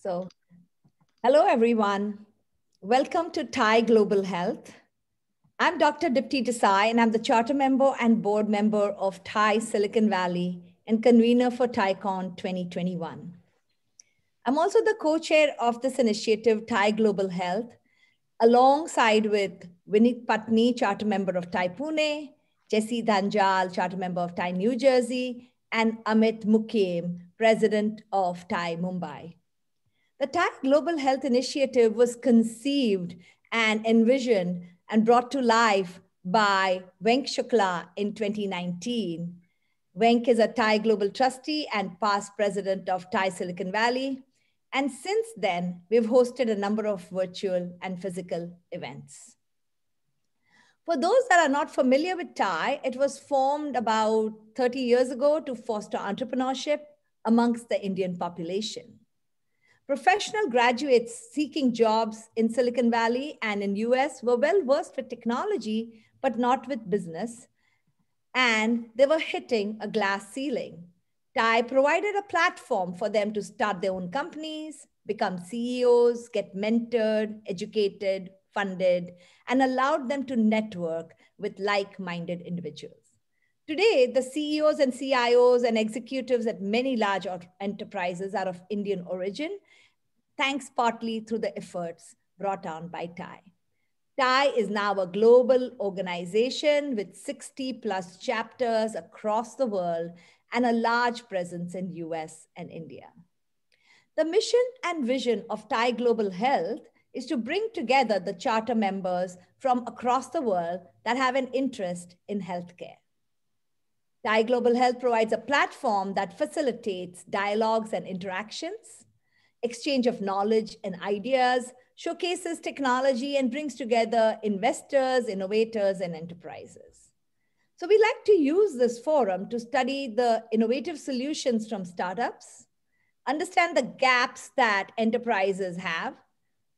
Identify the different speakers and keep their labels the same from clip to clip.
Speaker 1: So, hello everyone. Welcome to Thai Global Health. I'm Dr. Dipti Desai, and I'm the charter member and board member of Thai Silicon Valley and convener for ThaiCon 2021. I'm also the co-chair of this initiative, Thai Global Health, alongside with Vinit Patni, charter member of Thai Pune, Jesse Dhanjal, charter member of Thai New Jersey, and Amit Mukim, president of Thai Mumbai. The Thai Global Health Initiative was conceived and envisioned and brought to life by Venk Shukla in 2019. Venk is a Thai Global Trustee and past president of Thai Silicon Valley. And since then, we've hosted a number of virtual and physical events. For those that are not familiar with Thai, it was formed about 30 years ago to foster entrepreneurship amongst the Indian population. Professional graduates seeking jobs in Silicon Valley and in US were well versed with technology, but not with business. And they were hitting a glass ceiling. Thai provided a platform for them to start their own companies, become CEOs, get mentored, educated, funded, and allowed them to network with like-minded individuals. Today, the CEOs and CIOs and executives at many large enterprises are of Indian origin, thanks partly through the efforts brought on by Thai. Thai is now a global organization with 60 plus chapters across the world and a large presence in US and India. The mission and vision of Thai Global Health is to bring together the charter members from across the world that have an interest in healthcare. Thai Global Health provides a platform that facilitates dialogues and interactions, exchange of knowledge and ideas, showcases technology, and brings together investors, innovators, and enterprises. So we like to use this forum to study the innovative solutions from startups, understand the gaps that enterprises have,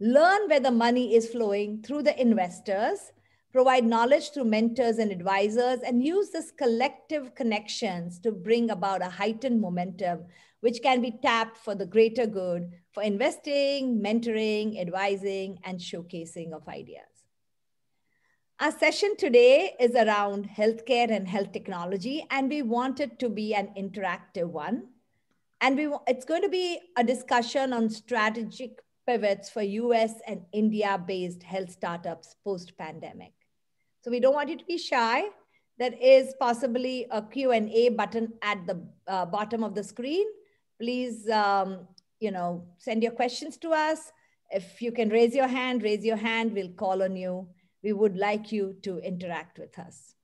Speaker 1: learn where the money is flowing through the investors, provide knowledge through mentors and advisors, and use this collective connections to bring about a heightened momentum, which can be tapped for the greater good for investing, mentoring, advising, and showcasing of ideas. Our session today is around healthcare and health technology, and we want it to be an interactive one. And it's going to be a discussion on strategic pivots for US and India-based health startups post-pandemic. So we don't want you to be shy. There is possibly a Q&A button at the bottom of the screen. Please, send your questions to us. If you can raise your hand, we'll call on you. We would like you to interact with us.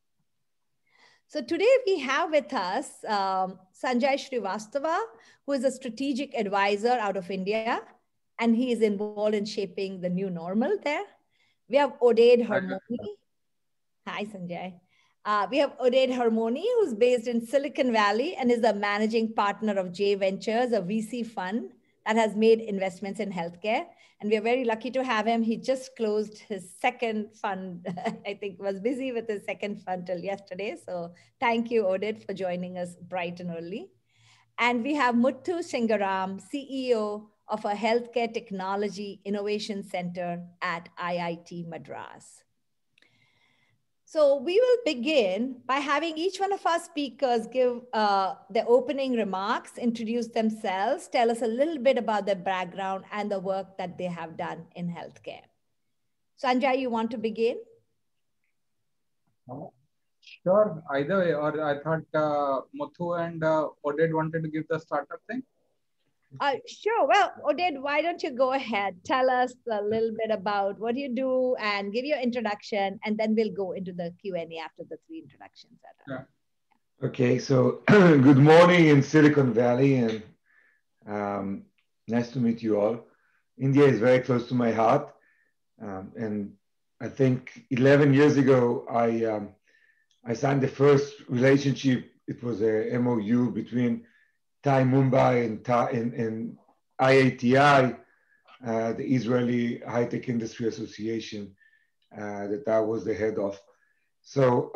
Speaker 1: So today we have with us Sanjay Srivastava, who is a strategic advisor out of India, and he is involved in shaping the new normal there. We have Odaid Harmony. Hi, Sanjay. We have Odaid Harmony, who's based in Silicon Valley and is the managing partner of J Ventures, a VC fund that has made investments in healthcare. And we're very lucky to have him. He just closed his second fund. I think was busy with his second fund till yesterday. So thank you, Odaid, for joining us bright and early. And we have Muthu Singaram, CEO of a healthcare technology innovation center at IIT Madras. So we will begin by having each one of our speakers give their opening remarks, introduce themselves, tell us a little bit about their background and the work that they have done in healthcare. Sanjay, you want to begin?
Speaker 2: Sure, either way. Or I thought Muthu and Odaid wanted to give the startup thing.
Speaker 1: Sure. Well, Odaid, why don't you go ahead? Tell us a little bit about what you do and give your introduction, and then we'll go into the Q&A after the three introductions.
Speaker 2: Yeah.
Speaker 3: Okay, so good morning in Silicon Valley, and nice to meet you all. India is very close to my heart, and I think 11 years ago, I signed the first relationship. It was a MOU between Thai Mumbai and IATI, the Israeli High Tech Industry Association, that I was the head of. So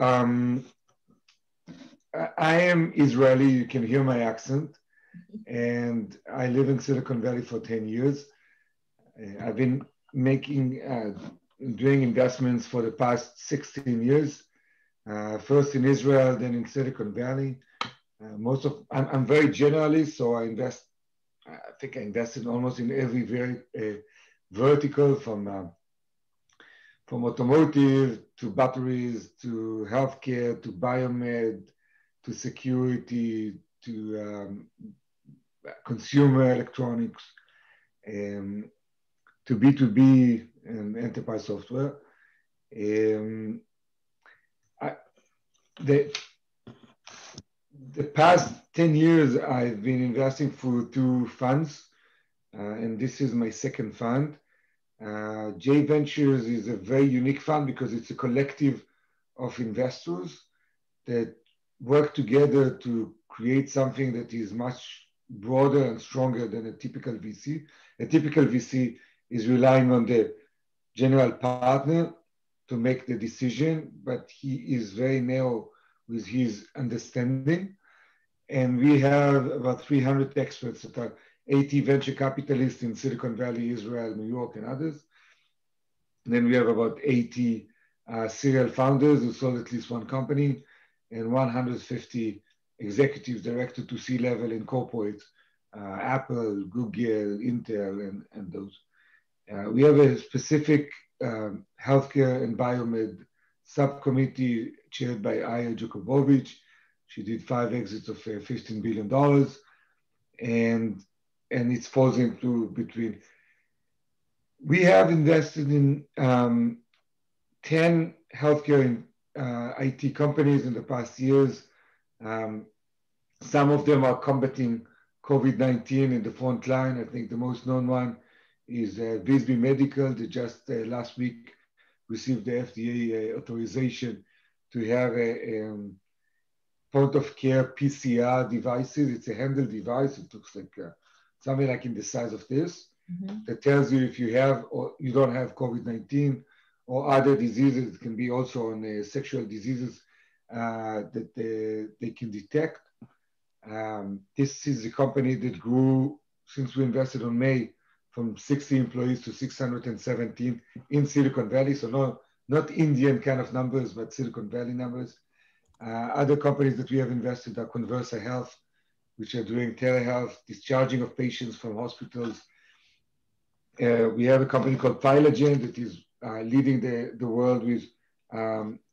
Speaker 3: I am Israeli. You can hear my accent. and I live in Silicon Valley for 10 years. I've been doing investments for the past 16 years, first in Israel, then in Silicon Valley. I'm very generalist, so I think I invested almost in every very vertical from automotive to batteries to healthcare to biomed to security to consumer electronics, to B2B and enterprise software. The past 10 years, I've been investing through two funds, and this is my second fund. J Ventures is a very unique fund because it's a collective of investors that work together to create something that is much broader and stronger than a typical VC. A typical VC is relying on the general partner to make the decision, but he is very narrow with his understanding. And we have about 300 experts that are 80 venture capitalists in Silicon Valley, Israel, New York, and others. And then we have about 80 serial founders who sold at least one company, and 150 executives directed to C-level in corporates, Apple, Google, Intel, and those. We have a specific healthcare and biomed subcommittee chaired by Aya Jakubowicz. She did 5 exits of $15 billion, and it falls into between. We have invested in 10 healthcare and IT companies in the past years. Some of them are combating COVID-19 in the front line. I think the most known one is Visby Medical. They just last week received the FDA authorization to have a point of care PCR devices. It's a handheld device. It looks like something like in the size of this, that tells you if you have or you don't have COVID-19 or other diseases. It can be also on sexual diseases that they can detect. This is a company that grew since we invested on May from 60 employees to 617 in Silicon Valley. So not Indian kind of numbers, but Silicon Valley numbers. Other companies that we have invested are Conversa Health, which are doing telehealth, discharging of patients from hospitals. We have a company called Philogen that is leading the world with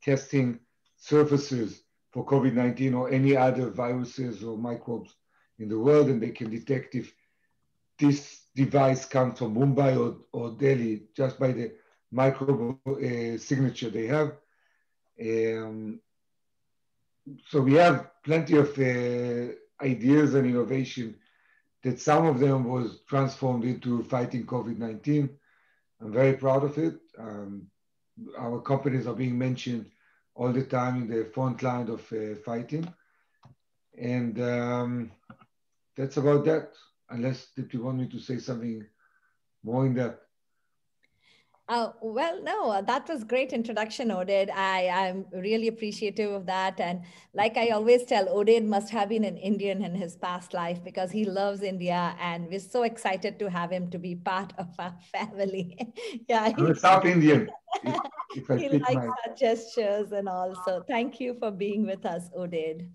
Speaker 3: testing surfaces for COVID-19 or any other viruses or microbes in the world, and they can detect if this device comes from Mumbai or Delhi just by the microbe signature they have. So we have plenty of ideas and innovation that some of them was transformed into fighting COVID-19. I'm very proud of it. Our companies are being mentioned all the time in the front line of fighting. And that's about that, unless if you want me to say something more in depth.
Speaker 1: Well, no, that was great introduction, Oded. I'm really appreciative of that. And like I always tell, Oded must have been an Indian in his past life because he loves India, and we're so excited to have him to be part of our family. Yeah,
Speaker 3: I'm a South Indian. If I
Speaker 1: he
Speaker 3: speak
Speaker 1: likes
Speaker 3: my...
Speaker 1: our gestures and all. So thank you for being with us, Oded.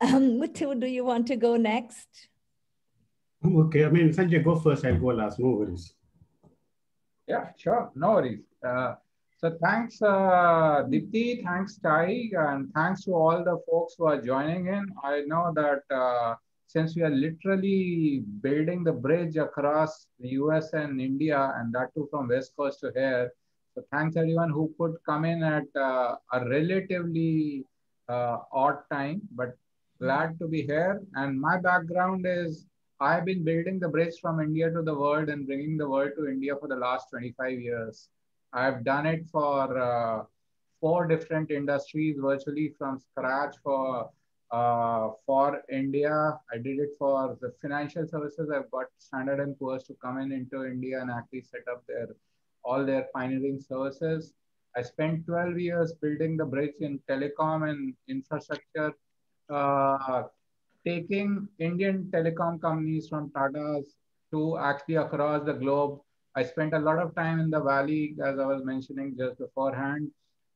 Speaker 1: Muthu, do you want to go next?
Speaker 4: Okay, I mean, Sanjay, go first. I'll go last. No worries.
Speaker 2: Yeah, sure. No worries. So thanks, Dipti, thanks, Tai, and thanks to all the folks who are joining in. I know that since we are literally building the bridge across the US and India, and that too from West Coast to here. So thanks everyone who could come in at a relatively odd time, but glad to be here. And my background is I've been building the bridge from India to the world and bringing the world to India for the last 25 years. I've done it for 4 different industries, virtually from scratch for India. I did it for the financial services. I've got Standard & Poor's to come into India and actually set up all their pioneering services. I spent 12 years building the bridge in telecom and infrastructure taking Indian telecom companies from Tata's to actually across the globe. I spent a lot of time in the Valley, as I was mentioning just beforehand,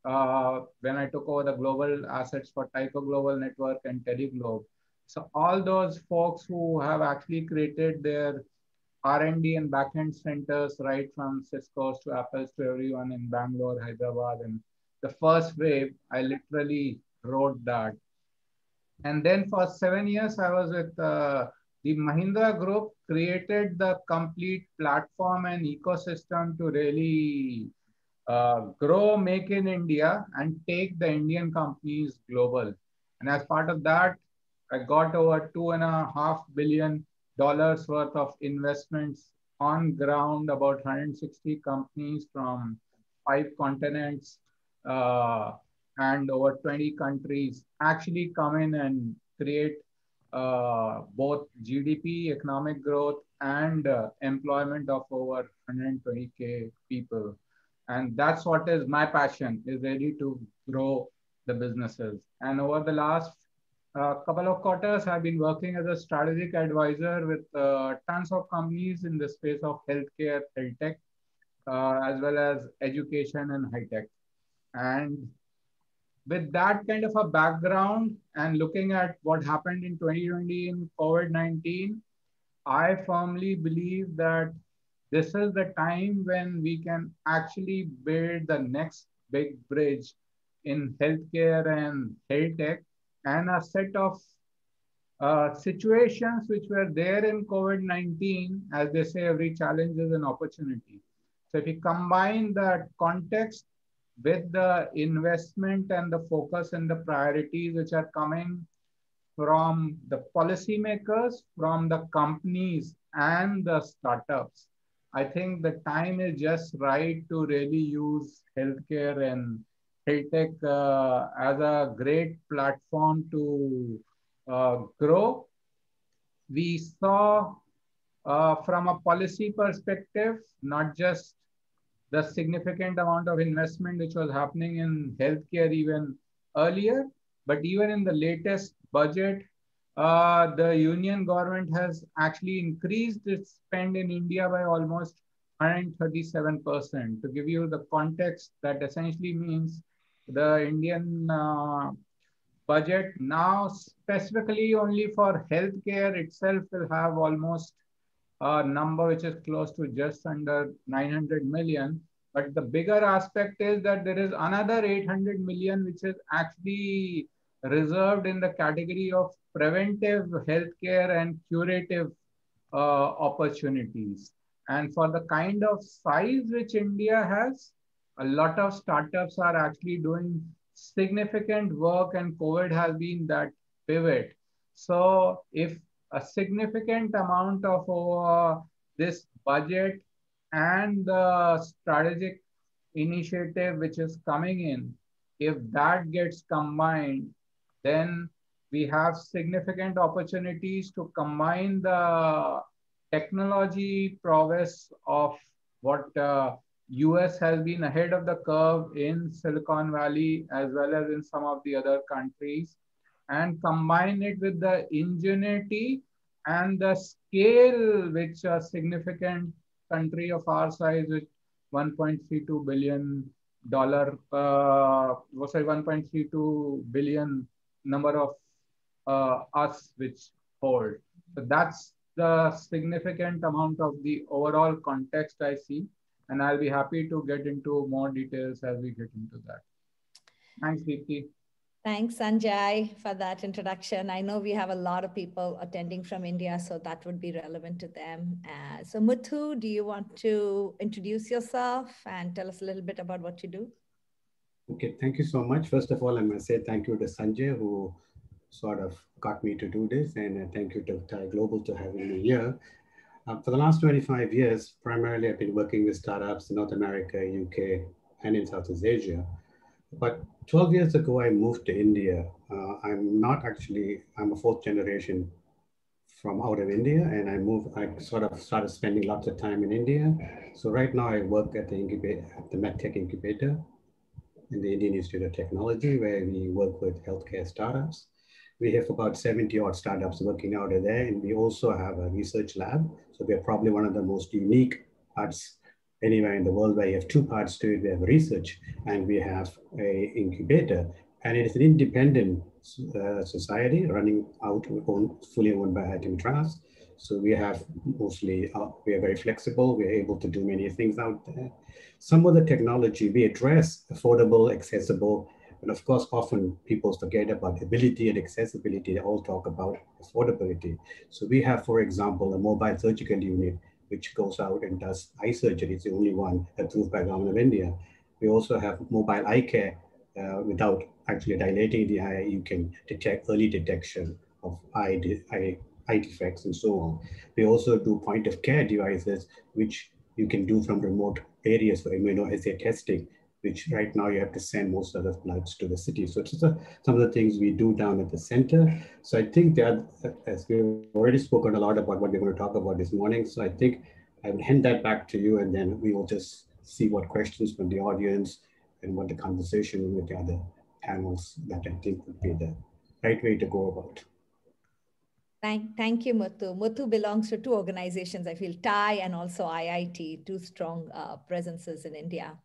Speaker 2: when I took over the global assets for Tyco Global Network and Teleglobe. So all those folks who have actually created their R&D and backend centers, right from Cisco's to Apple's to everyone in Bangalore, Hyderabad, and the first wave, I literally wrote that. And then for 7 years, I was with the Mahindra Group, created the complete platform and ecosystem to really grow Make in India and take the Indian companies global. And as part of that, I got over $2.5 billion worth of investments on ground, about 160 companies from 5 continents and over 20 countries actually come in and create both GDP, economic growth, and employment of over 120K people. And that's what is my passion, is really to grow the businesses. And over the last couple of quarters, I've been working as a strategic advisor with tons of companies in the space of healthcare, health tech, as well as education and high tech. And with that kind of a background and looking at what happened in 2020 in COVID-19, I firmly believe that this is the time when we can actually build the next big bridge in healthcare and health tech, and a set of situations which were there in COVID-19. As they say, every challenge is an opportunity. So if you combine that context with the investment and the focus and the priorities which are coming from the policymakers, from the companies and the startups, I think the time is just right to really use healthcare and health tech as a great platform to grow. We saw from a policy perspective, not just the significant amount of investment which was happening in healthcare even earlier, but even in the latest budget, the union government has actually increased its spend in India by almost 137%. To give you the context, that essentially means the Indian budget now specifically only for healthcare itself will have almost a number which is close to just under 900 million. But the bigger aspect is that there is another 800 million which is actually reserved in the category of preventive healthcare and curative opportunities. And for the kind of size which India has, a lot of startups are actually doing significant work, and COVID has been that pivot. So if a significant amount of this budget and the strategic initiative which is coming in, if that gets combined, then we have significant opportunities to combine the technology prowess of what US has been ahead of the curve in Silicon Valley as well as in some of the other countries, and combine it with the ingenuity and the scale which a significant country of our size with $1.32 billion, sorry, 1.32 billion number of us which hold. So that's the significant amount of the overall context I see. And I'll be happy to get into more details as we get into that. Thanks, Deepti.
Speaker 1: Thanks, Sanjay, for that introduction. I know we have a lot of people attending from India, so that would be relevant to them. So Muthu, do you want to introduce yourself and tell us a little bit about what you do?
Speaker 4: Okay, thank you so much. First of all, I must say thank you to Sanjay, who sort of got me to do this, and thank you to TiE Global to having me here. For the last 25 years, primarily I've been working with startups in North America, UK, and in Southeast Asia. But 12 years ago, I moved to India. I'm a fourth generation from out of India, and I sort of started spending lots of time in India. So right now I work at the MedTech incubator in the Indian Institute of Technology, where we work with healthcare startups. We have about 70 odd startups working out of there. And we also have a research lab. So we're probably one of the most unique parts anywhere in the world where you have two parts to it. We have research and we have a incubator. And it is an independent society running out, fully owned by ITM Trust. So we have mostly, we are very flexible. We're able to do many things out there. Some of the technology we address affordable, accessible, and of course, often people forget about ability and accessibility. They all talk about affordability. So we have, for example, a mobile surgical unit, which goes out and does eye surgery. It's the only one approved by the government of India. We also have mobile eye care. Without actually dilating the eye, you can detect early detection of eye defects and so on. We also do point of care devices, which you can do from remote areas for immunoassay testing, which right now you have to send most of the bloods to the city. So it's just some of the things we do down at the center. So I think that, as we've already spoken a lot about what we're going to talk about this morning, so I think I will hand that back to you, and then we will just see what questions from the audience and what the conversation with the other panels that I think would be the right way to go about.
Speaker 1: Thank you, Muthu. Muthu belongs to two organizations, I feel, TIE and also IIT, two strong presences in India.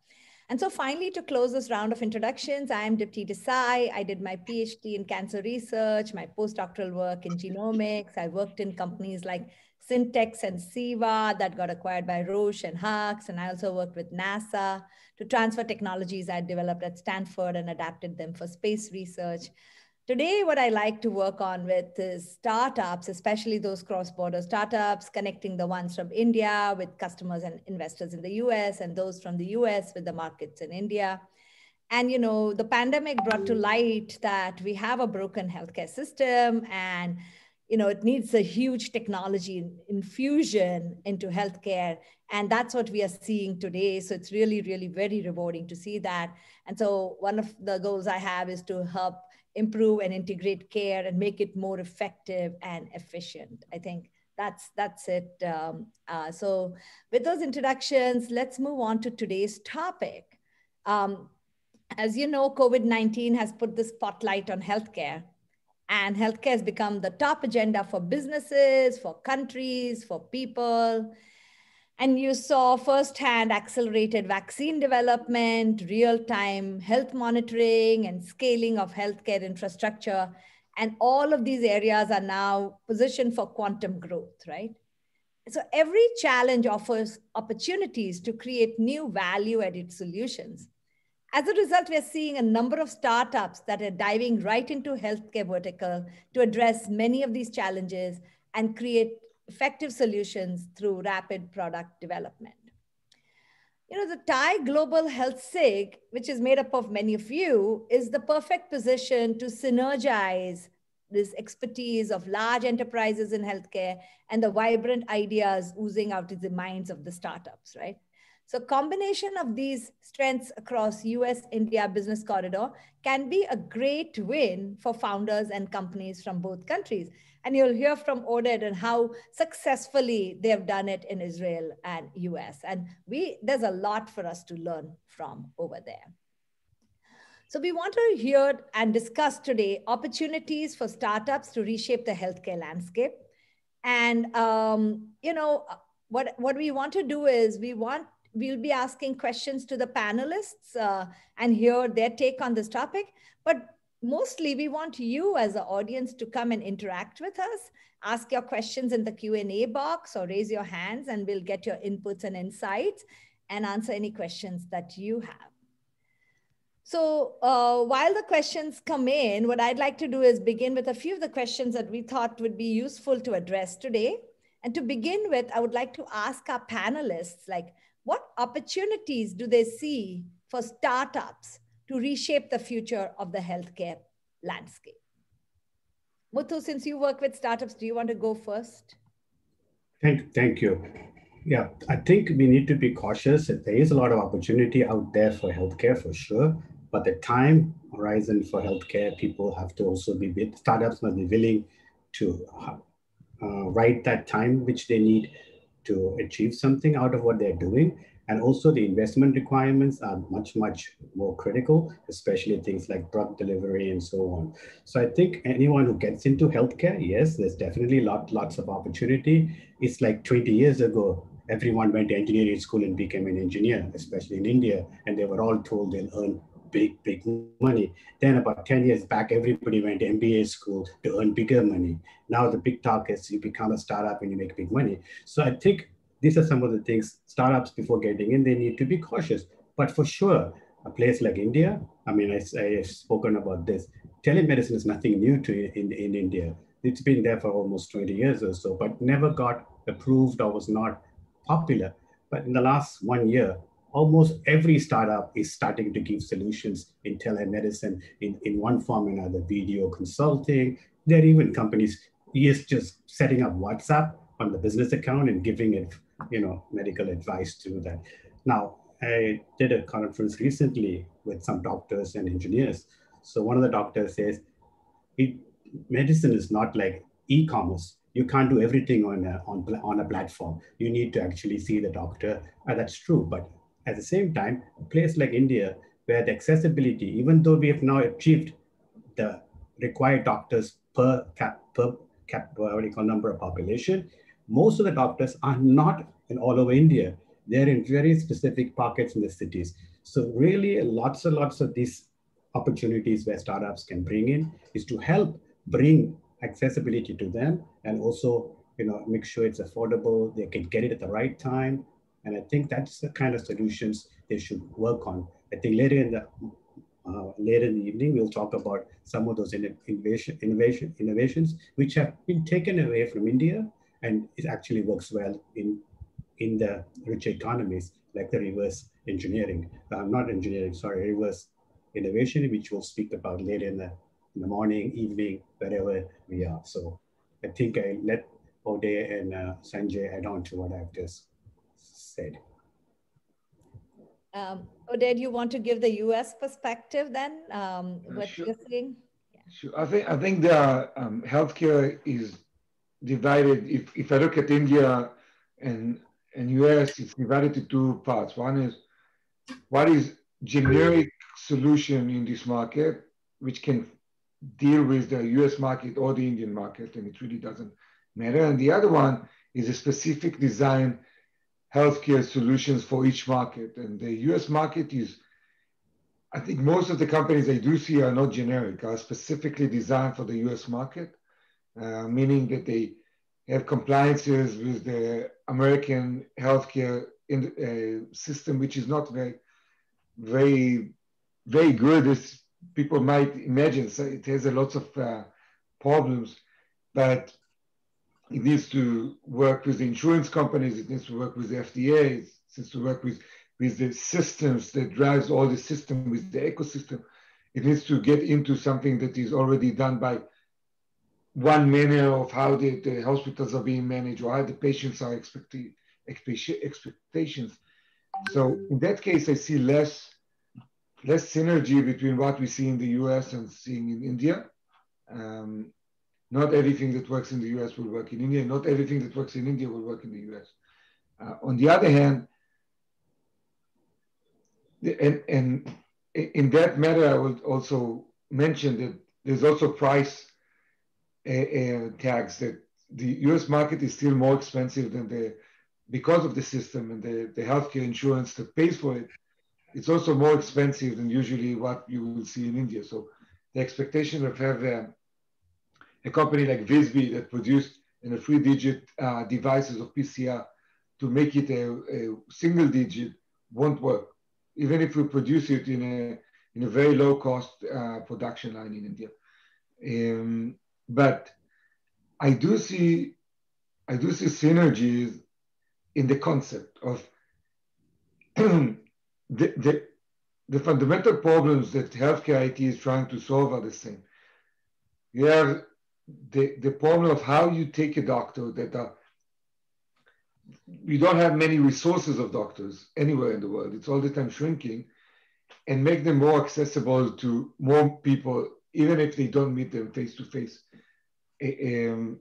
Speaker 1: And so finally, to close this round of introductions, I am Dipti Desai. I did my PhD in cancer research, my postdoctoral work in genomics. I worked in companies like Syntex and Siva that got acquired by Roche and Hux. And I also worked with NASA to transfer technologies I developed at Stanford and adapted them for space research. Today, what I like to work on with is startups, especially those cross-border startups, connecting the ones from India with customers and investors in the US, and those from the US with the markets in India. And, you know, the pandemic brought to light that we have a broken healthcare system, and, you know, it needs a huge technology infusion into healthcare. And that's what we are seeing today. So it's really, really very rewarding to see that. And so one of the goals I have is to help improve and integrate care and make it more effective and efficient. I think that's it. So with those introductions, let's move on to today's topic. As you know, COVID-19 has put the spotlight on healthcare, and healthcare has become the top agenda for businesses, for countries, for people. And you saw firsthand accelerated vaccine development, real-time health monitoring, and scaling of healthcare infrastructure. And all of these areas are now positioned for quantum growth, right? So every challenge offers opportunities to create new value-added solutions. As a result, we are seeing a number of startups that are diving right into healthcare vertical to address many of these challenges and create effective solutions through rapid product development. You know, the TIE Global Health SIG, which is made up of many of you, is the perfect position to synergize this expertise of large enterprises in healthcare and the vibrant ideas oozing out of the minds of the startups, right? So combination of these strengths across US-India business corridor can be a great win for founders and companies from both countries. And you'll hear from Oded and how successfully they have done it in Israel and US. And there's a lot for us to learn from over there. So we want to hear and discuss today opportunities for startups to reshape the healthcare landscape. And you know, what we want to do is we'll be asking questions to the panelists and hear their take on this topic. But mostly we want you as an audience to come and interact with us, ask your questions in the Q&A box or raise your hands, and we'll get your inputs and insights and answer any questions that you have. So while the questions come in, what I'd like to do is begin with a few of the questions that we thought would be useful to address today. And to begin with, I would like to ask our panelists, like, what opportunities do they see for startups to reshape the future of the healthcare landscape? Muthu, since you work with startups, do you want to go first?
Speaker 4: Thank you. Yeah, I think we need to be cautious. There is a lot of opportunity out there for healthcare for sure, but the time horizon for healthcare, people have to also startups must be willing to write that time which they need to achieve something out of what they're doing. And also the investment requirements are much, much more critical, especially things like drug delivery and so on. So I think anyone who gets into healthcare, yes, there's definitely lots of opportunity. It's like 20 years ago, everyone went to engineering school and became an engineer, especially in India, and they were all told they'll earn big money. Then about 10 years back, everybody went to MBA school to earn bigger money. Now the big talk is you become a startup and you make big money. So I think these are some of the things startups before getting in, they need to be cautious. But for sure, a place like India, I mean, I have spoken about this. Telemedicine is nothing new in India. It's been there for almost 20 years or so, but never got approved or was not popular. But in the last 1 year, almost every startup is starting to give solutions in telemedicine in one form or another, video consulting. There are even companies just setting up WhatsApp on the business account and giving it, medical advice to that. Now, I did a conference recently with some doctors and engineers. So one of the doctors says, medicine is not like e-commerce. You can't do everything on a platform. You need to actually see the doctor. That's true. But at the same time, a place like India, where the accessibility, even though we have now achieved the required doctors per number of population, most of the doctors are not in all over India. They're in very specific pockets in the cities. So really lots and lots of these opportunities where startups can bring in is to help bring accessibility to them and also make sure it's affordable, they can get it at the right time. And I think that's the kind of solutions they should work on. I think later in the evening, we'll talk about some of those innovations which have been taken away from India, and it actually works well in the rich economies, like the reverse engineering, reverse innovation, which we'll speak about later in the morning, evening, wherever we are. So I think I let Uday and Sanjay add on to what I've just said.
Speaker 1: Uday, do you want to give the US perspective then? What
Speaker 3: Sure.
Speaker 1: you're saying? Yeah.
Speaker 3: Sure. I think the healthcare is divided. If I look at India and US, it's divided into two parts. One is what is generic solution in this market, which can deal with the US market or the Indian market, and it really doesn't matter. And the other one is a specific design healthcare solutions for each market. And the US market is, I think most of the companies I do see are not generic, are specifically designed for the US market, meaning that they have compliances with the American healthcare system, which is not very good as people might imagine. So it has a lot of problems, but it needs to work with the insurance companies. It needs to work with the FDA. It needs to work with the systems that drives all the system, with the ecosystem. It needs to get into something that is already done by one manner of how the hospitals are being managed or how the patients are expectations. So in that case, I see less synergy between what we see in the US and seeing in India. Not everything that works in the US will work in India. Not everything that works in India will work in the US. On the other hand, and in that matter, I would also mention that there's also price tags, that the US market is still more expensive than because of the system and the healthcare insurance that pays for it. It's also more expensive than usually what you will see in India. So the expectation of having a company like Visby that produced in a 3-digit devices of PCR to make it a single digit won't work, even if we produce it in a very low cost production line in India. But I do see synergies in the concept of the fundamental problems that healthcare IT is trying to solve are the same. You have the problem of how you take a doctor you don't have many resources of doctors anywhere in the world. It's all the time shrinking, and make them more accessible to more people, even if they don't meet them face to face in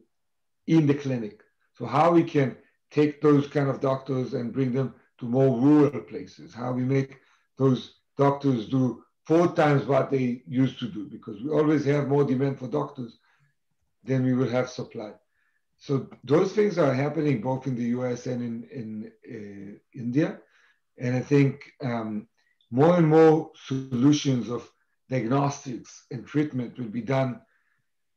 Speaker 3: the clinic. So how we can take those kind of doctors and bring them to more rural places, how we make those doctors do 4 times what they used to do, because we always have more demand for doctors than we will have supply. So those things are happening both in the US and in India. And I think more and more solutions of diagnostics and treatment will be done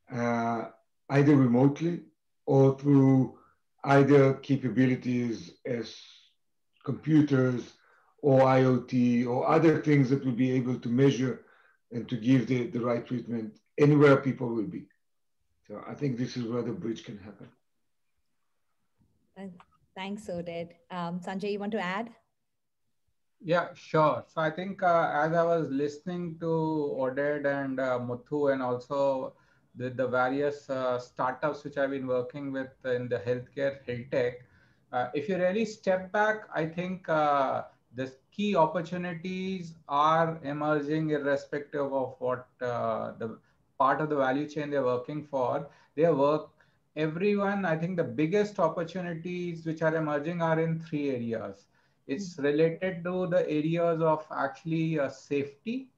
Speaker 3: either remotely or through either capabilities as computers or IoT or other things that will be able to measure and to give the right treatment anywhere people will be. So I think this is where the bridge can happen.
Speaker 1: Thanks, Oded. Sanjay, you want to add?
Speaker 2: Yeah, sure. So I think as I was listening to Oded and Muthu, and also the various startups which I've been working with in the healthcare, health tech, if you really step back, I think the key opportunities are emerging irrespective of what the part of the value chain they're working for. They work, everyone, I think the biggest opportunities which are emerging are in three areas. It's related to the areas of actually safety.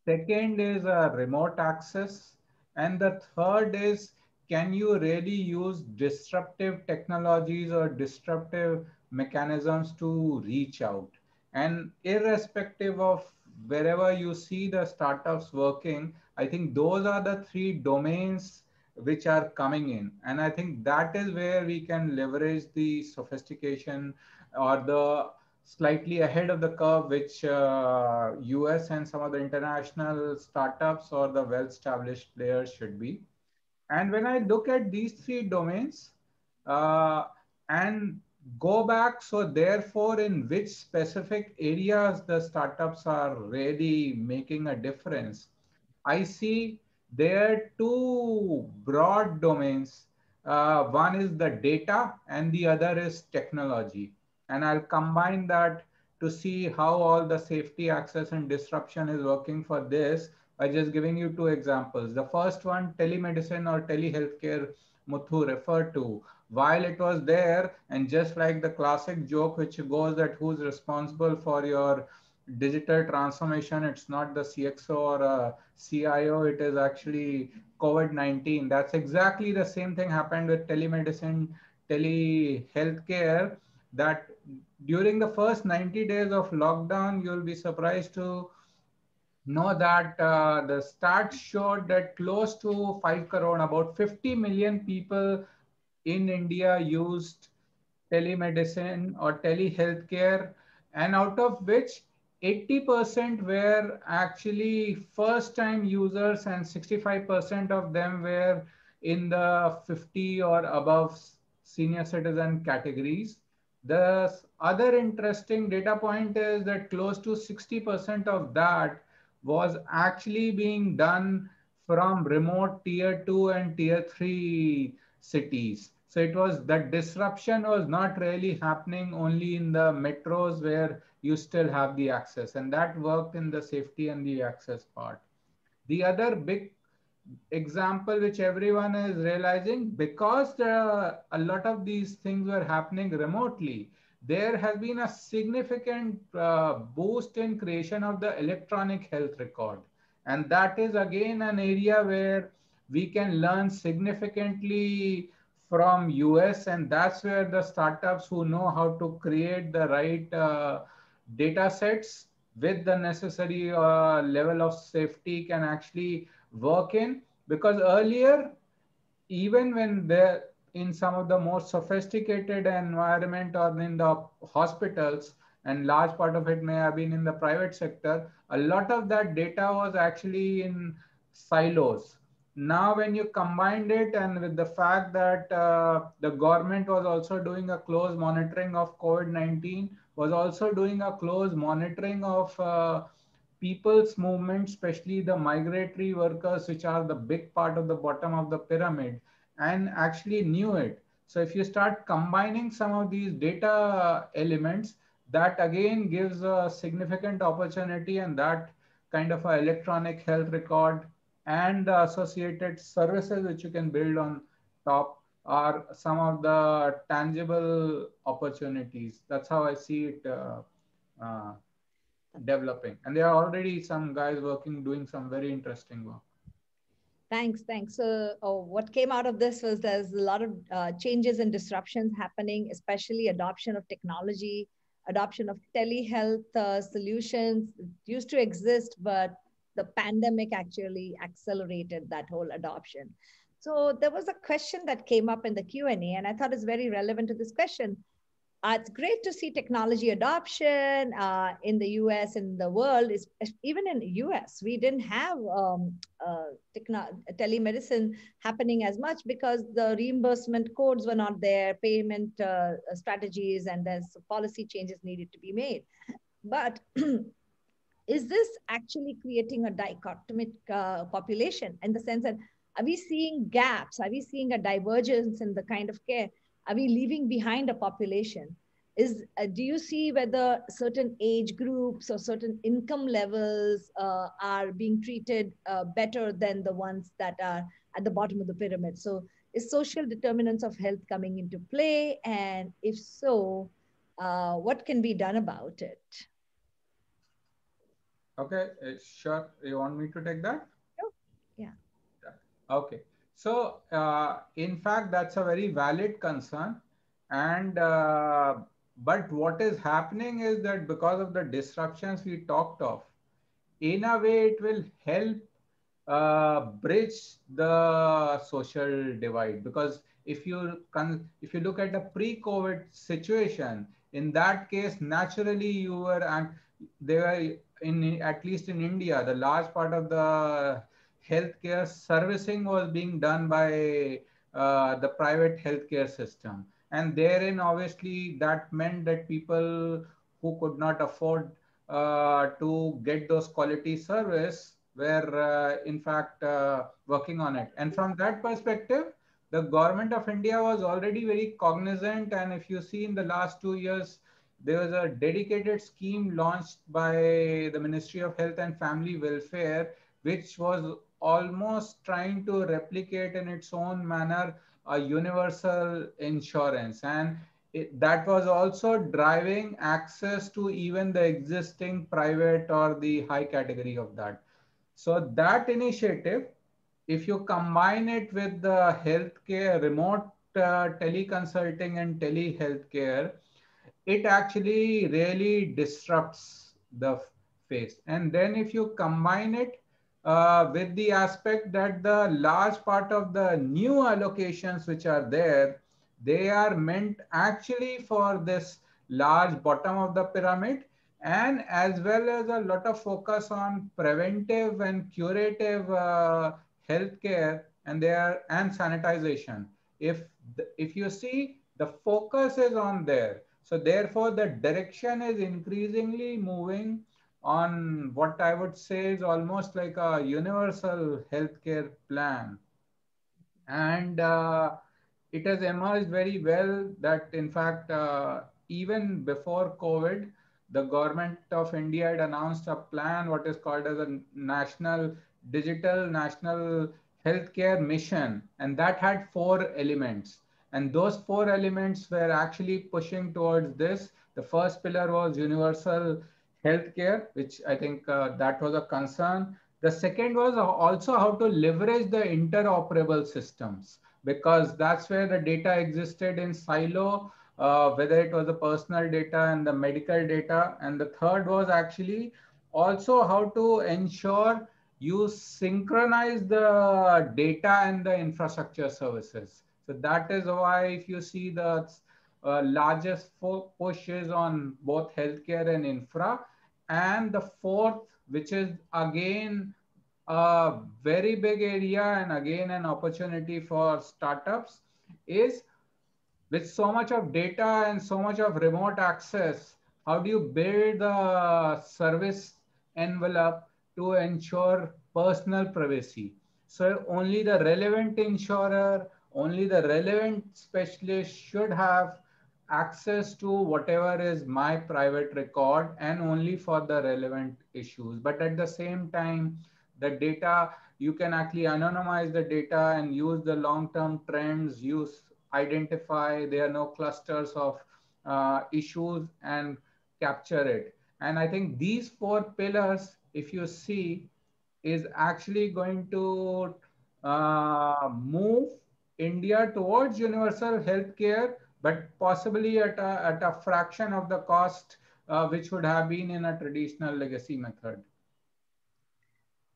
Speaker 2: Second is remote access. And the third is, can you really use disruptive technologies or disruptive mechanisms to reach out? And irrespective of wherever you see the startups working, I think those are the three domains which are coming in. And I think that is where we can leverage the sophistication or the slightly ahead of the curve, which US and some of the international startups or the well-established players should be. And when I look at these three domains uh, and go back, so therefore, in which specific areas the startups are really making a difference, I see there are two broad domains. One is the data and the other is technology. And I'll combine that to see how all the safety, access, and disruption is working for this by just giving you two examples. The first one, telemedicine or telehealthcare, Muthu referred to. While it was there, and just like the classic joke which goes that who's responsible for your digital transformation, it's not the CXO or CIO, it is actually COVID-19. That's exactly the same thing happened with telemedicine, telehealthcare, that during the first 90 days of lockdown, you'll be surprised to know that the stats showed that close to 5 crore, about 50 million people in India used telemedicine or telehealthcare, and out of which 80% were actually first time users and 65% of them were in the 50 or above senior citizen categories. The other interesting data point is that close to 60% of that was actually being done from remote tier 2 and tier 3 cities. So it was, that disruption was not really happening only in the metros where you still have the access, and that worked in the safety and the access part. The other big example which everyone is realizing, because a lot of these things were happening remotely, there has been a significant boost in creation of the electronic health record. And that is again an area where we can learn significantly from US, and that's where the startups who know how to create the right data sets with the necessary level of safety can actually work in. Because earlier, even when they're in some of the more sophisticated environment or in the hospitals, and large part of it may have been in the private sector, a lot of that data was actually in silos. Now, when you combined it and with the fact that the government was also doing a close monitoring of COVID-19, was also doing a close monitoring of people's movement, especially the migratory workers, which are the big part of the bottom of the pyramid, and actually knew it. So if you start combining some of these data elements, that again gives a significant opportunity, and that kind of a electronic health record and the associated services which you can build on top are some of the tangible opportunities. That's how I see it uh, developing. And there are already some guys working, doing some very interesting work.
Speaker 1: Thanks, thanks. So, what came out of this was there's a lot of changes and disruptions happening, especially adoption of technology, adoption of telehealth solutions. It used to exist, but the pandemic actually accelerated that whole adoption. So there was a question that came up in the Q&A, and I thought it's very relevant to this question. It's great to see technology adoption in the US and the world. Is even in the US, we didn't have telemedicine happening as much because the reimbursement codes were not there, payment strategies, and there's policy changes needed to be made. But is this actually creating a dichotomic population in the sense that are we seeing gaps? Are we seeing a divergence in the kind of care? Are we leaving behind a population? Do you see whether certain age groups or certain income levels are being treated better than the ones that are at the bottom of the pyramid? So is social determinants of health coming into play? And if so, what can be done about it?
Speaker 2: Okay, sure. You want me to take that?
Speaker 1: Yeah.
Speaker 2: Okay. So, in fact, that's a very valid concern. And, but what is happening is that because of the disruptions we talked of, in a way, it will help bridge the social divide. Because if you look at the pre-COVID situation, in that case, naturally you were, and they were in, at least in India, the large part of the healthcare servicing was being done by the private healthcare system. And therein, obviously, that meant that people who could not afford to get those quality service were in fact working on it. And from that perspective, the government of India was already very cognizant. And if you see in the last 2 years, there was a dedicated scheme launched by the Ministry of Health and Family Welfare, which was almost trying to replicate in its own manner a universal insurance. And that was also driving access to even the existing private or the high category of that. So that initiative, if you combine it with the healthcare, remote teleconsulting and telehealthcare, it actually really disrupts the face. And then if you combine it with the aspect that the large part of the new allocations which are there, they are meant actually for this large bottom of the pyramid, and as well as a lot of focus on preventive and curative healthcare and sanitization. If you see, the focus is on there. So therefore, the direction is increasingly moving on what I would say is almost like a universal healthcare plan. And it has emerged very well that, in fact, even before COVID, the government of India had announced a plan, what is called as a national healthcare mission. And that had 4 elements. And those 4 elements were actually pushing towards this. The first pillar was universal healthcare, which I think that was a concern. The second was also how to leverage the interoperable systems, because that's where the data existed in silo, whether it was the personal data and the medical data. And the third was actually also how to ensure you synchronize the data and the infrastructure services. So that is why if you see the largest push is on both healthcare and infra. And the fourth, which is again a very big area and again an opportunity for startups, is with so much of data and so much of remote access, how do you build the service envelope to ensure personal privacy? So only the relevant insurer, only the relevant specialist should have access to whatever is my private record, and only for the relevant issues. But at the same time, the data, you can actually anonymize the data and use the long-term trends, use identify, there are no clusters of issues and capture it. And I think these four pillars, if you see, is actually going to move India towards universal healthcare, but possibly at a fraction of the cost which would have been in a traditional legacy method.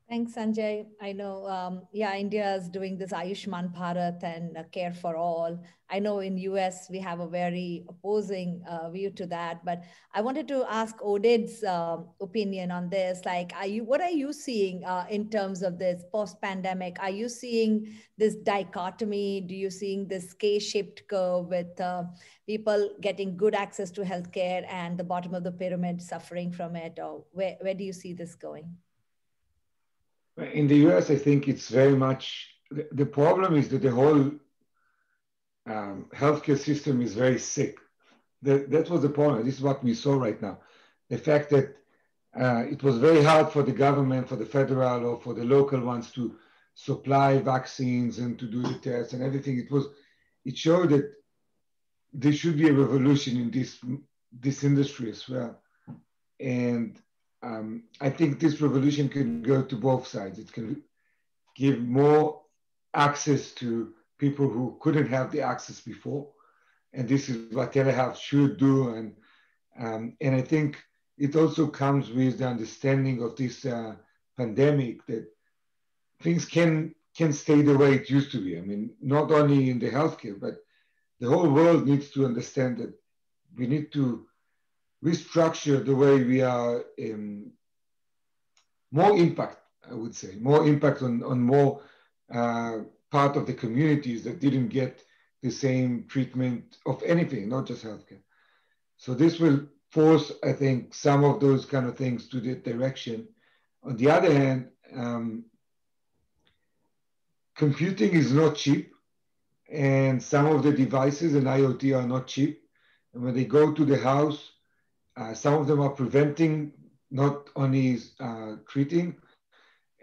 Speaker 1: Thanks, Sanjay. I know, yeah, India is doing this Ayushman Bharat and Care for All. I know in US we have a very opposing view to that, but I wanted to ask Oded's opinion on this. Like, what are you seeing in terms of this post-pandemic? Are you seeing this dichotomy? Do you seeing this K-shaped curve with people getting good access to healthcare and the bottom of the pyramid suffering from it? Or where do you see this going?
Speaker 3: In the US, I think it's very much the problem is that the whole healthcare system is very sick. That was the problem. This is what we saw right now. The fact that it was very hard for the government, for the federal or for the local ones to supply vaccines and to do the tests and everything. It showed that there should be a revolution in this industry as well. And I think this revolution can go to both sides. It can give more access to people who couldn't have the access before. And this is what telehealth should do. And I think it also comes with the understanding of this pandemic that things can stay the way it used to be. I mean, not only in the healthcare, but the whole world needs to understand that we need to restructure the way we are, more impact, I would say, more impact on more part of the communities that didn't get the same treatment of anything, not just healthcare. So this will force, I think, some of those kind of things to that direction. On the other hand, computing is not cheap, and some of the devices in IoT are not cheap. And when they go to the house, some of them are preventing, not only treating,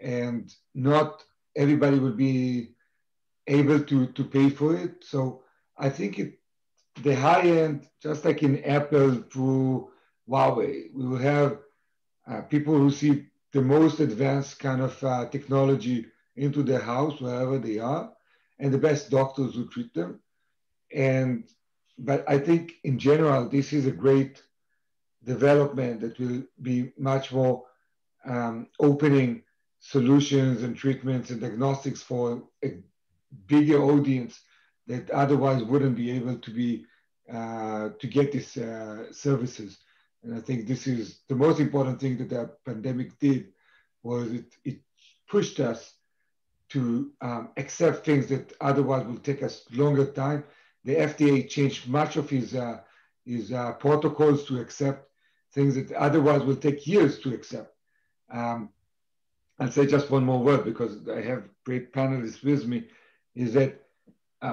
Speaker 3: and not everybody will be able to pay for it. So I think the high end, just like in Apple through Huawei, we will have people who see the most advanced kind of technology into their house, wherever they are, and the best doctors who treat them. But I think in general, this is a great development that will be much more opening solutions and treatments and diagnostics for a bigger audience that otherwise wouldn't be able to be to get these services. And I think this is the most important thing that the pandemic did, was it pushed us to accept things that otherwise will take us longer time. The FDA changed much of his protocols to accept things that otherwise will take years to accept. I'll say just one more word because I have great panelists with me, is that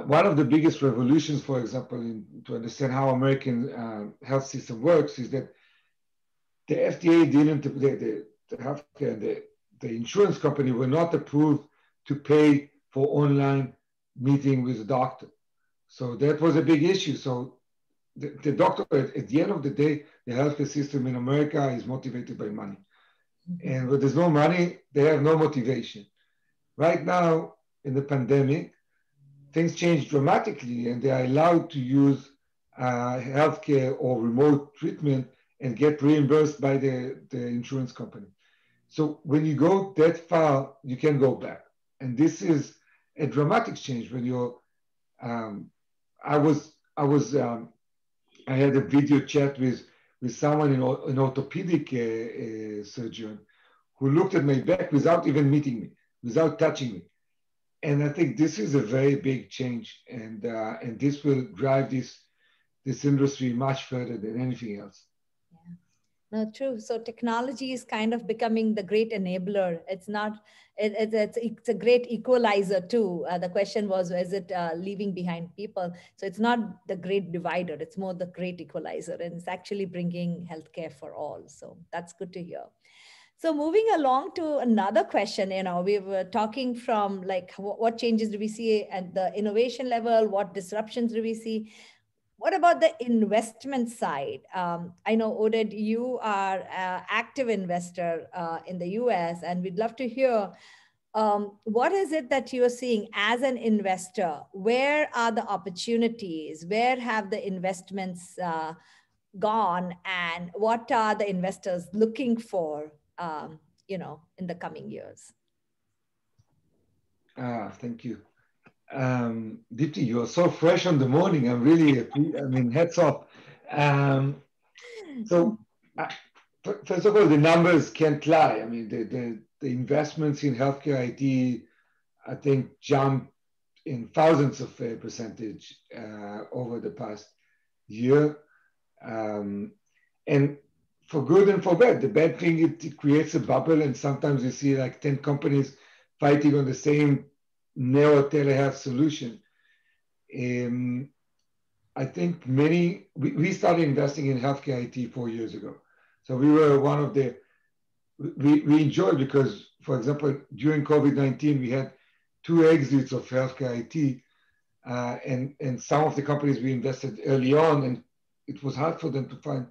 Speaker 3: one of the biggest revolutions, for example, to understand how American health system works, is that the FDA didn't, the healthcare, the insurance company were not approved to pay for online meeting with a doctor. So that was a big issue. So the doctor, at the end of the day, the healthcare system in America is motivated by money. And when there's no money, they have no motivation. Right now, in the pandemic, things change dramatically, and they are allowed to use healthcare or remote treatment and get reimbursed by the insurance company. So when you go that far, you can go back. And this is a dramatic change when you're, I had a video chat with someone, an orthopedic surgeon, who looked at my back without even meeting me, without touching me. And I think this is a very big change, and this will drive this industry much further than anything else.
Speaker 1: No, true. So technology is kind of becoming the great enabler. It's not, it's a great equalizer too. The question was, is it leaving behind people? So it's not the great divider, it's more the great equalizer, and it's actually bringing healthcare for all. So that's good to hear. So moving along to another question, we were talking from like what changes do we see at the innovation level? What disruptions do we see? What about the investment side? I know, Oded, you are an active investor in the US, and we'd love to hear what is it that you're seeing as an investor? Where are the opportunities? Where have the investments gone? And what are the investors looking for, in the coming years?
Speaker 3: Thank you. Dipti, you are so fresh on the morning. I'm really, hats off. So, first of all, the numbers can't lie. I mean, the investments in healthcare IT, I think, jumped in thousands of percentage over the past year. And for good and for bad. The bad thing, it creates a bubble, and sometimes you see like 10 companies fighting on the same narrow telehealth solution. I think we started investing in healthcare IT 4 years ago. So we were one of we enjoyed because, for example, during COVID-19, we had 2 exits of healthcare IT, and some of the companies we invested early on, and it was hard for them to find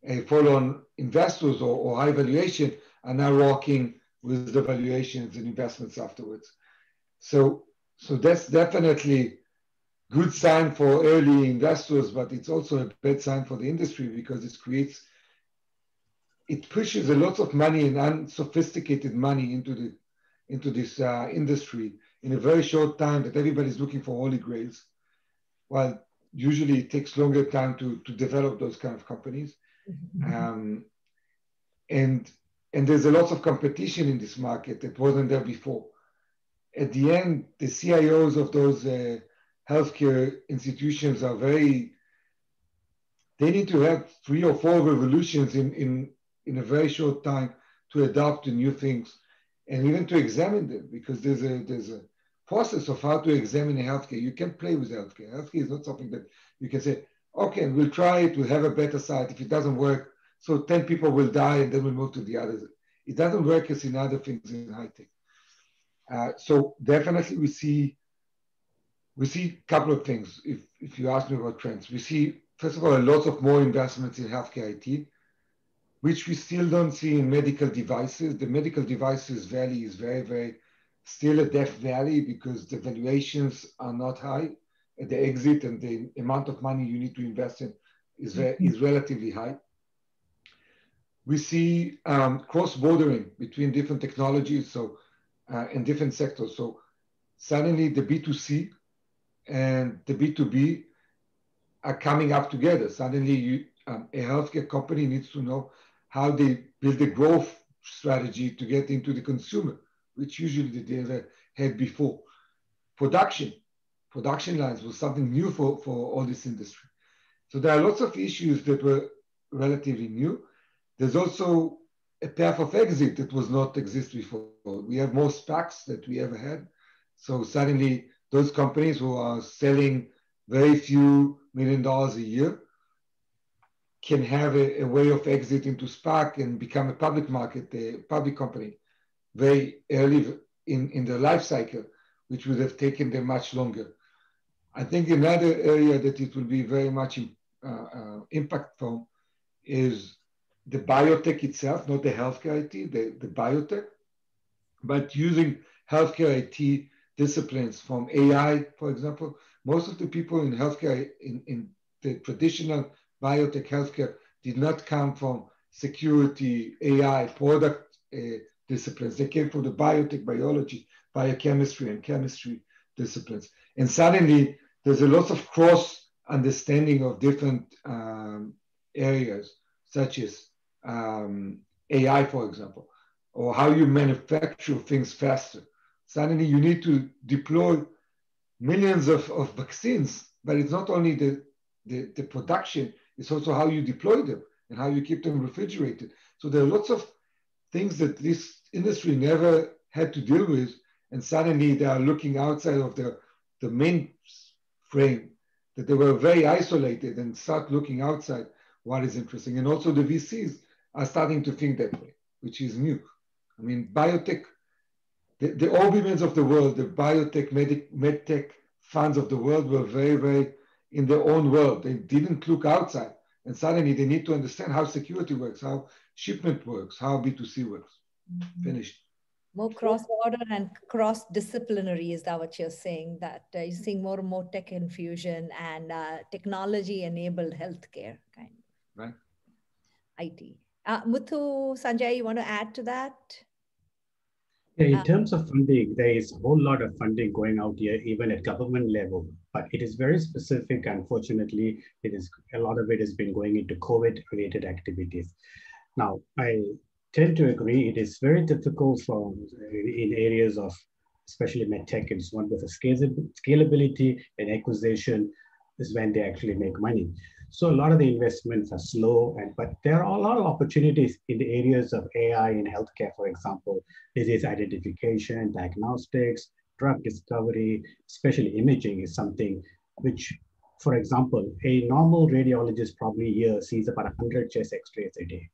Speaker 3: a follow-on investors or high valuation, are now walking with the valuations and investments afterwards. So that's definitely good sign for early investors, but it's also a bad sign for the industry because it pushes a lot of money and unsophisticated money into this industry in a very short time that everybody's looking for holy grails, while usually it takes longer time to develop those kind of companies. Mm-hmm. And there's a lot of competition in this market that wasn't there before. At the end, the CIOs of those healthcare institutions they need to have 3 or 4 revolutions in a very short time to adapt to new things and even to examine them, because there's a process of how to examine healthcare. You can't play with healthcare. Healthcare is not something that you can say, okay, we'll try it, we'll have a better side. If it doesn't work, so 10 people will die and then we'll move to the others. It doesn't work as in other things in high tech. So definitely we see a couple of things. If you ask me about trends, we see, first of all, a lot of more investments in healthcare IT, which we still don't see in medical devices. The medical devices valley is very, very still a death valley because the valuations are not high at the exit, and the amount of money you need to invest in is relatively high. We see cross-bordering between different technologies, and different sectors. So suddenly the B2C and the B2B are coming up together. Suddenly a healthcare company needs to know how they build a growth strategy to get into the consumer, which usually they never had before. Production lines was something new for all this industry. So there are lots of issues that were relatively new. There's also a path of exit that was not exist before. We have more SPACs that we ever had. So suddenly those companies who are selling very few $1 million a year can have a way of exit into SPAC and become a public company very early in their life cycle, which would have taken them much longer. I think another area that it will be very much impact from is the biotech itself, not the healthcare IT, the biotech, but using healthcare IT disciplines from AI, for example. Most of the people in healthcare, in the traditional biotech healthcare, did not come from security, AI, product disciplines. They came from the biotech, biology, biochemistry, and chemistry disciplines. And suddenly, there's a lot of cross understanding of different areas, such as AI, for example, or how you manufacture things faster. Suddenly, you need to deploy millions of vaccines, but it's not only the production, it's also how you deploy them and how you keep them refrigerated. So there are lots of things that this industry never had to deal with, and suddenly they are looking outside of the main frame, that they were very isolated, and start looking outside what is interesting. And also the VCs are starting to think that way, which is new. I mean, biotech, the Orbimeds of the world, the biotech, medtech funds of the world were very, very in their own world. They didn't look outside. And suddenly they need to understand how security works, how shipment works, how B2C works. Finished.
Speaker 1: More cross-border and cross-disciplinary, is that what you're saying? That you're seeing more and more tech infusion and technology-enabled healthcare kind of.
Speaker 3: Right.
Speaker 1: IT. Muthu, Sanjay, you want to add to that?
Speaker 4: Yeah, in terms of funding, there is a whole lot of funding going out here, even at government level, but it is very specific. Unfortunately, a lot of it has been going into COVID-related activities. Now, I tend to agree it is very difficult in areas of, especially medtech and so on, with the scalability and acquisition is when they actually make money. So a lot of the investments are slow, but there are a lot of opportunities in the areas of AI in healthcare, for example, disease identification, diagnostics, drug discovery, especially imaging is something which, for example, a normal radiologist probably here sees about 100 chest x-rays a day.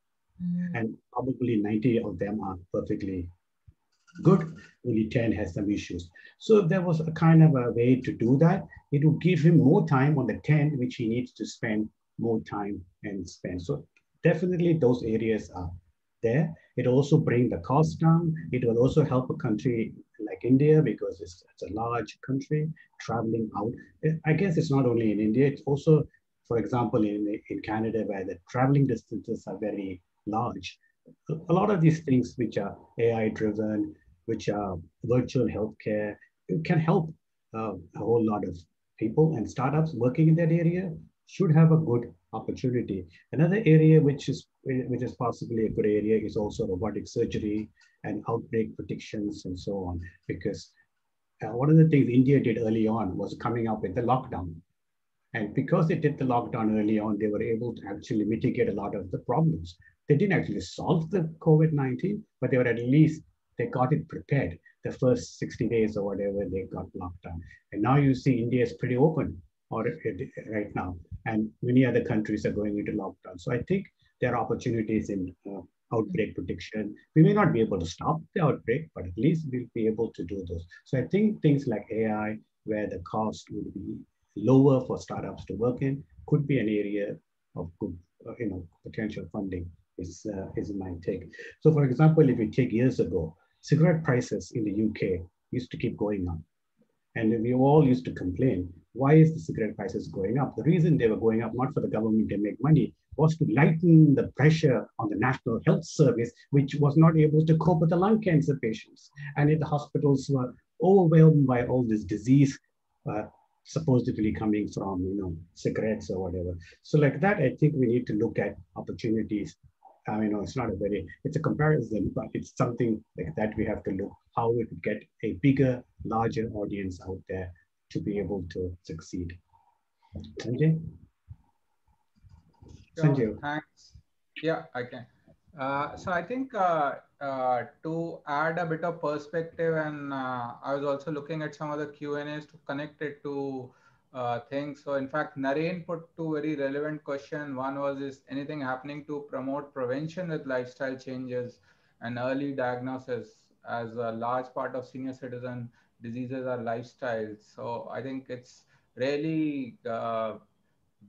Speaker 4: And probably 90 of them are perfectly good, only 10 has some issues. So there was a kind of a way to do that. It would give him more time on the 10, which he needs to spend more time and spend. So definitely those areas are there. It also bring the cost down. It will also help a country like India because it's a large country traveling out. I guess it's not only in India, it's also, for example, in Canada, where the traveling distances are very large. A lot of these things which are AI driven, which are virtual healthcare, it can help a whole lot of people, and startups working in that area should have a good opportunity. Another area which is possibly a good area is also robotic surgery and outbreak predictions and so on, because one of the things India did early on was coming up with the lockdown. And because they did the lockdown early on, they were able to actually mitigate a lot of the problems. They didn't actually solve the COVID-19, but they were at least, they got it prepared. The first 60 days or whatever, they got locked down. And now you see India is pretty open right now. And many other countries are going into lockdown. So I think there are opportunities in outbreak prediction. We may not be able to stop the outbreak, but at least we'll be able to do those. So I think things like AI, where the cost will be lower for startups to work in, could be an area of good, potential funding is my take. So for example, if you take years ago, cigarette prices in the UK used to keep going up. And we all used to complain, why is the cigarette prices going up? The reason they were going up, not for the government to make money, was to lighten the pressure on the National Health Service, which was not able to cope with the lung cancer patients. And if the hospitals were overwhelmed by all this disease, supposedly coming from, cigarettes or whatever. So like that, I think we need to look at opportunities. It's a comparison, but it's something like that we have to look how we could get a bigger, larger audience out there to be able to succeed. Sanjay?
Speaker 2: Sure,
Speaker 4: Sanjay.
Speaker 2: thanks. Yeah, I can. So I think to add a bit of perspective, and I was also looking at some of the Q&As to connect it to things. So in fact, Naren put two very relevant questions. One was, is anything happening to promote prevention with lifestyle changes and early diagnosis, as a large part of senior citizen diseases are lifestyles. So I think it's really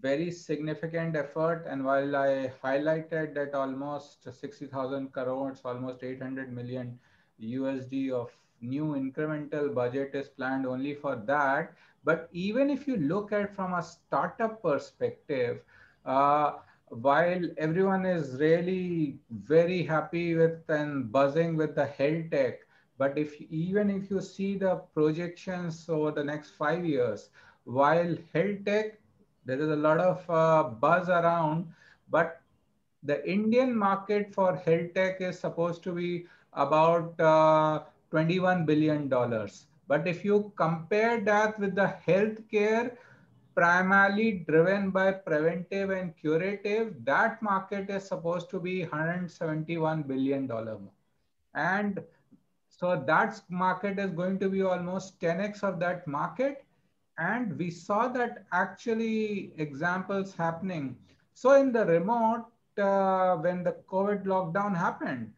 Speaker 2: very significant effort. And while I highlighted that almost 60,000 crores, almost 800 million USD of new incremental budget is planned only for that. But even if you look at from a startup perspective, while everyone is really very happy with and buzzing with the health tech, but even if you see the projections over the next 5 years, while health tech, there is a lot of buzz around, but the Indian market for health tech is supposed to be about $21 billion. But if you compare that with the healthcare primarily driven by preventive and curative, that market is supposed to be $171 billion. And so that market is going to be almost 10x of that market. And we saw that actually examples happening. So in the remote, when the COVID lockdown happened,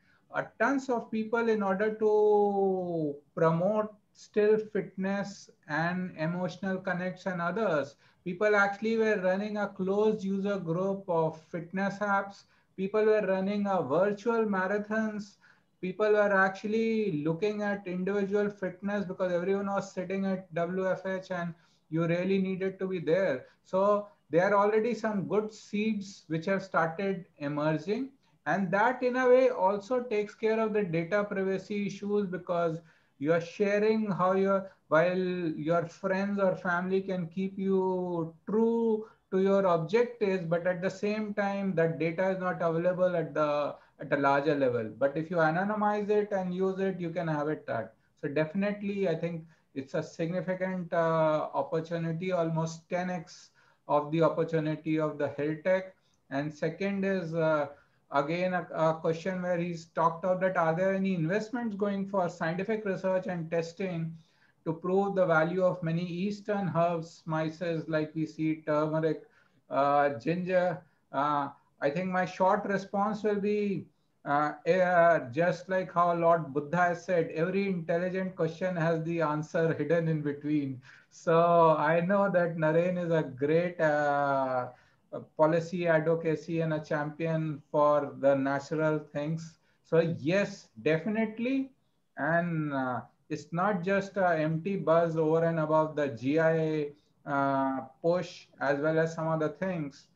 Speaker 2: tons of people in order to promote still fitness and emotional connects and others. People actually were running a closed user group of fitness apps. People were running a virtual marathons. People were actually looking at individual fitness because everyone was sitting at WFH and you really needed to be there. So there are already some good seeds which have started emerging, and that in a way also takes care of the data privacy issues because you are sharing how your while your friends or family can keep you true to your objectives, but at the same time that data is not available at a larger level. But if you anonymize it and use it, you can have it that. So definitely I think it's a significant opportunity, almost 10x of the opportunity of the health tech. And second is again a question where he's talked about that are there any investments going for scientific research and testing to prove the value of many eastern herbs, spices like we see turmeric, ginger. I think my short response will be just like how Lord Buddha has said, every intelligent question has the answer hidden in between. So I know that Naren is a great policy advocacy and a champion for the natural things. So yes, definitely. And it's not just an empty buzz over and above the GI push as well as some other things.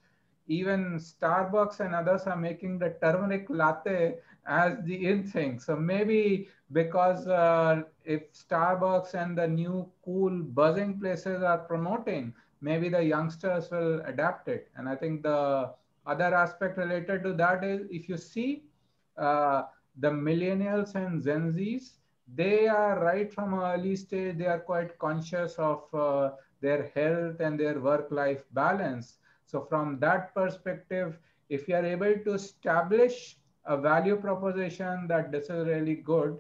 Speaker 2: Even Starbucks and others are making the turmeric latte as the in thing. So maybe because if Starbucks and the new cool buzzing places are promoting, maybe the youngsters will adapt it. And I think the other aspect related to that is if you see uh, the millennials and Gen Zs, they are right from an early stage, they are quite conscious of their health and their work-life balance. So from that perspective, if you are able to establish a value proposition that this is really good,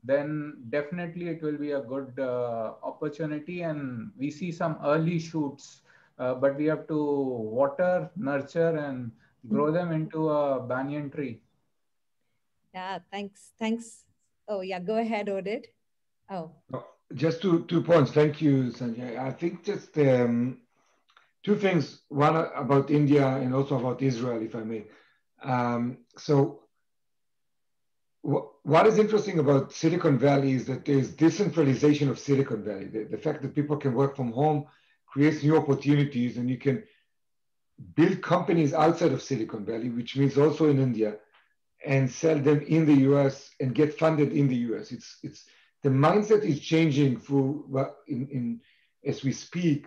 Speaker 2: then definitely it will be a good opportunity. And we see some early shoots, but we have to water, nurture, and grow them into a banyan tree.
Speaker 1: Yeah, thanks. Thanks. Oh, yeah, go ahead, Oded. Oh,
Speaker 3: Just two points. Thank you, Sanjay. I think just two things. One about India and also about Israel, if I may. So what is interesting about Silicon Valley is that there's decentralization of Silicon Valley. The fact that people can work from home creates new opportunities, and you can build companies outside of Silicon Valley, which means also in India, and sell them in the US and get funded in the US. It's the mindset is changing through in as we speak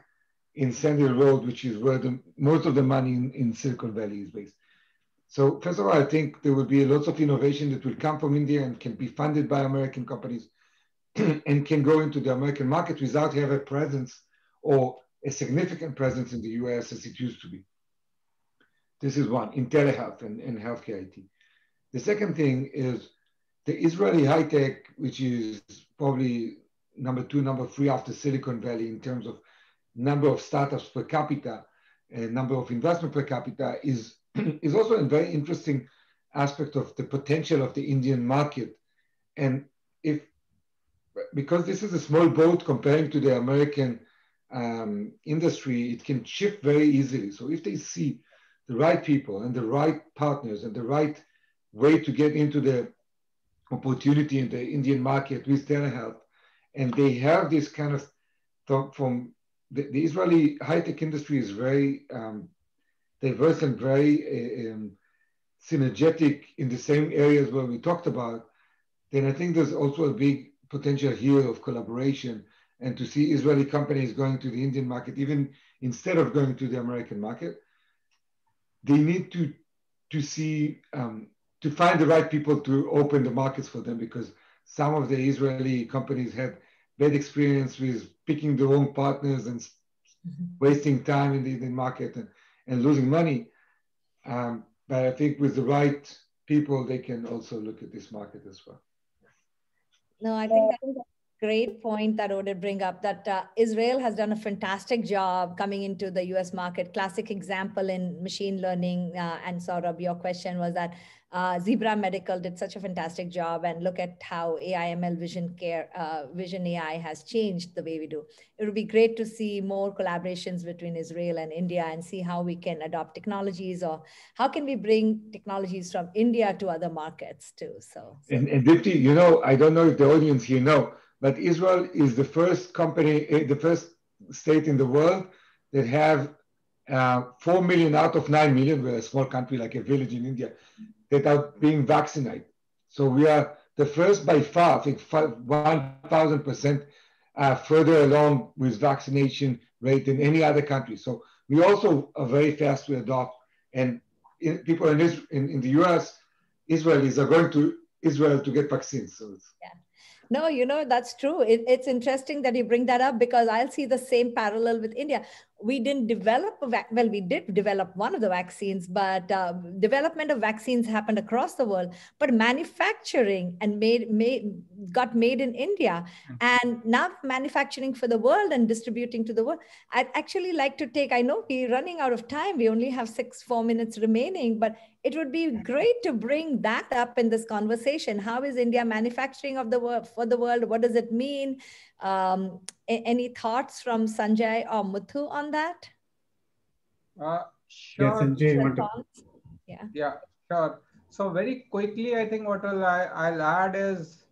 Speaker 3: in Sandy Road, which is where most of the money in Silicon Valley is based. So first of all, I think there will be lots of innovation that will come from India and can be funded by American companies and can go into the American market without having a presence or a significant presence in the US as it used to be. This is one, in telehealth and healthcare IT. The second thing is the Israeli high tech, which is probably number two, number three after Silicon Valley in terms of number of startups per capita and number of investment per capita, is also a very interesting aspect of the potential of the Indian market. And if because this is a small boat comparing to the American industry, it can shift very easily. So if they see the right people and the right partners and the right way to get into the opportunity in the Indian market with telehealth, and they have this kind of from the Israeli high-tech industry is very diverse and very synergetic in the same areas where we talked about, then I think there's also a big potential here of collaboration and to see Israeli companies going to the Indian market, even instead of going to the American market. They need to see to find the right people to open the markets for them, because some of the Israeli companies had bad experience with picking the wrong partners and wasting time in the Indian market and losing money. But I think with the right people, they can also look at this market as well.
Speaker 1: no, I think Great point that Oded bring up that Israel has done a fantastic job coming into the US market. Classic example in machine learning. And Saurabh, your question was that Zebra Medical did such a fantastic job. And look at how AI/ML Vision AI has changed the way we do. It would be great to see more collaborations between Israel and India and see how we can adopt technologies or how can we bring technologies from India to other markets too.
Speaker 3: And Dipti, I don't know if the audience here know, but Israel is the first company, the first state in the world that have 4 million out of 9 million, we're a small country like a village in India, that are being vaccinated. So we are the first by far, I think 1,000% further along with vaccination rate than any other country. So we also are very fast to adopt. And people in the US, Israelis are going to Israel to get vaccines. So
Speaker 1: yeah. No, that's true. It's interesting that you bring that up because I'll see the same parallel with India. We didn't develop, we did develop one of the vaccines, but development of vaccines happened across the world. But manufacturing and got made in India. And now manufacturing for the world and distributing to the world. I'd actually like to take, I know we're running out of time. We only have 4 minutes remaining, but it would be great to bring that up in this conversation. How is India manufacturing of the world for the world? What does it mean? Any thoughts from Sanjay or Muthu on that?
Speaker 2: Sure.
Speaker 4: Yeah, Sanjay, you want to...
Speaker 2: Yeah, sure. So very quickly, I think what I'll add is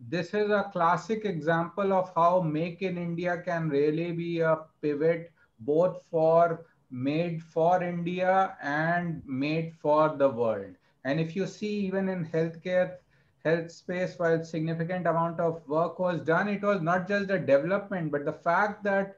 Speaker 2: this is a classic example of how Make in India can really be a pivot both for made for India and made for the world. And if you see even in health space, while significant amount of work was done, it was not just the development, but the fact that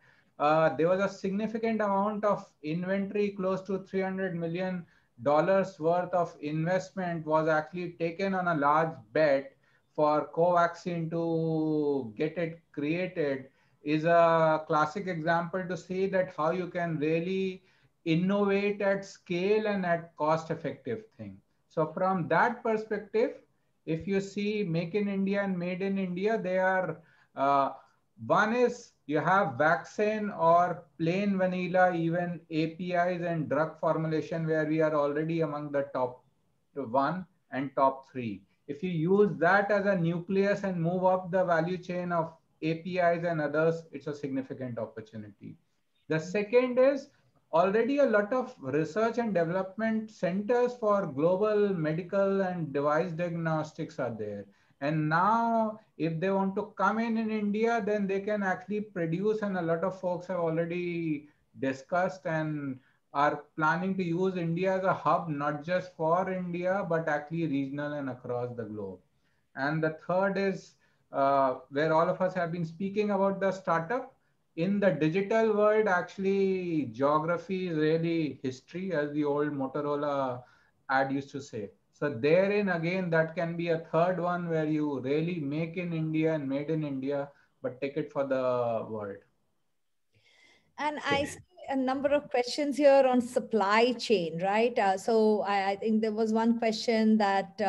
Speaker 2: there was a significant amount of inventory, close to $300 million worth of investment was actually taken on a large bet for Covaxin to get it created is a classic example to see that how you can really innovate at scale and at cost effective thing. So from that perspective, if you see Make in India and Made in India, they are one is you have vaccine or plain vanilla, even APIs and drug formulation where we are already among the top 1 and top 3. If you use that as a nucleus and move up the value chain of APIs and others, it's a significant opportunity. The second is already a lot of research and development centers for global medical and device diagnostics are there. And now if they want to come in India, then they can actually produce, and a lot of folks have already discussed and are planning to use India as a hub, not just for India, but actually regional and across the globe. And the third is where all of us have been speaking about the startup. In the digital world, actually, geography is really history, as the old Motorola ad used to say. So therein, again, that can be a third one where you really make in India and made in India, but take it for the world.
Speaker 1: And I see a number of questions here on supply chain, right? So I think there was one question that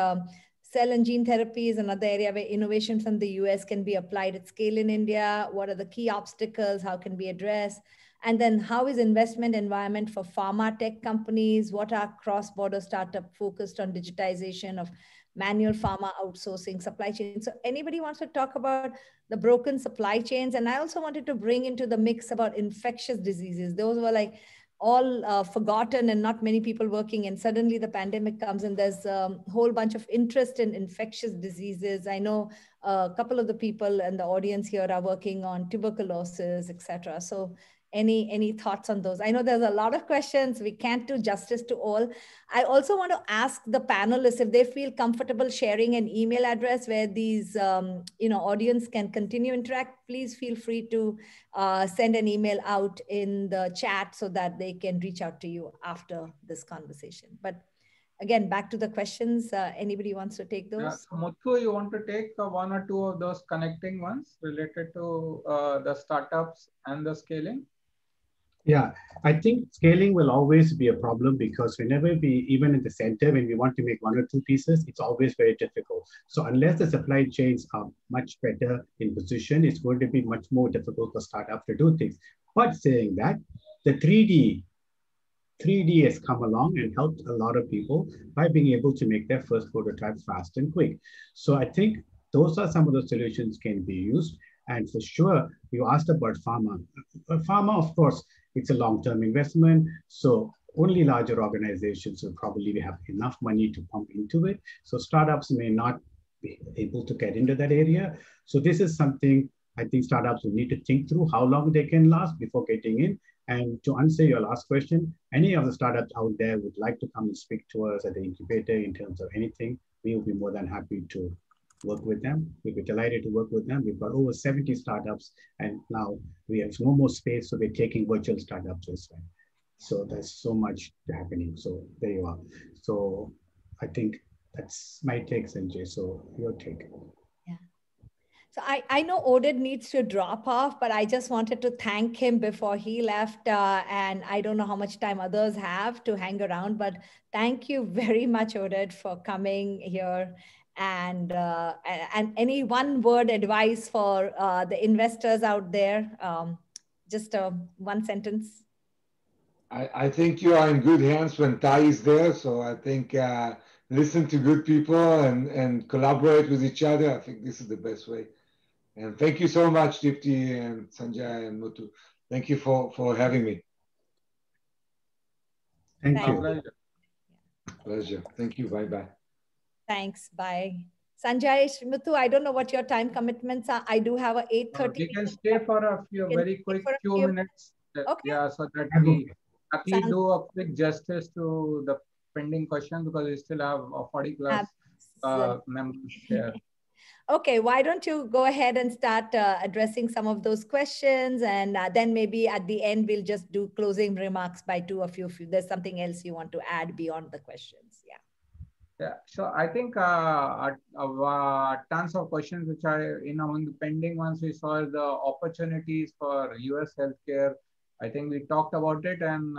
Speaker 1: cell and gene therapy is another area where innovation from the US can be applied at scale in India. What are the key obstacles? How can we address? And then how is investment environment for pharma tech companies? What are cross-border startup focused on digitization of manual pharma outsourcing supply chain? So anybody wants to talk about the broken supply chains? And I also wanted to bring into the mix about infectious diseases. Those were like all forgotten and not many people working. And suddenly the pandemic comes and there's a whole bunch of interest in infectious diseases. I know a couple of the people in the audience here are working on tuberculosis, etc. So any thoughts on those? I know there's a lot of questions. We can't do justice to all. I also want to ask the panelists if they feel comfortable sharing an email address where these audience can continue interact. Please feel free to send an email out in the chat so that they can reach out to you after this conversation. But again, back to the questions. Anybody wants to take those?
Speaker 2: Yeah. So Muthu, you want to take one or two of those connecting ones related to the startups and the scaling?
Speaker 4: Yeah, I think scaling will always be a problem because whenever we, even in the center, when we want to make one or two pieces, it's always very difficult. So unless the supply chains are much better in position, it's going to be much more difficult for startups to do things. But saying that, the 3D has come along and helped a lot of people by being able to make their first prototypes fast and quick. So I think those are some of the solutions can be used. And for sure, you asked about pharma. Pharma, of course, it's a long-term investment. So only larger organizations will probably have enough money to pump into it. So startups may not be able to get into that area. So this is something I think startups will need to think through how long they can last before getting in. And to answer your last question, any of the startups out there would like to come and speak to us at the incubator in terms of anything, we will be more than happy to work with them. We'd be delighted to work with them. We've got over 70 startups, and now we have no more space, so we're taking virtual startups as well. So there's so much happening. So there you are. So I think that's my take, Sanjay. So your take.
Speaker 1: So I know Oded needs to drop off, but I just wanted to thank him before he left. And I don't know how much time others have to hang around, but thank you very much, Oded, for coming here. And any one word advice for the investors out there? Just one sentence.
Speaker 3: I think you are in good hands when Tai is there. So I think listen to good people and collaborate with each other. I think this is the best way. And thank you so much, Dipti and Sanjay and Muthu. Thank you for having me.
Speaker 4: Thank you.
Speaker 2: Pleasure.
Speaker 3: Pleasure. Thank you. Bye-bye.
Speaker 1: Thanks. Bye. Sanjay, Muthu, I don't know what your time commitments are. I do have a 8:30.
Speaker 2: We can stay for a very quick few minutes.
Speaker 1: Okay.
Speaker 2: Yeah, so that we actually do a quick justice to the pending question because we still have 40 plus members here.
Speaker 1: Okay, why don't you go ahead and start addressing some of those questions, and then maybe at the end we'll just do closing remarks by two of you if there's something else you want to add beyond the questions. Yeah.
Speaker 2: Yeah, so I think tons of questions which are among the pending ones. We saw the opportunities for US healthcare. I think we talked about it, and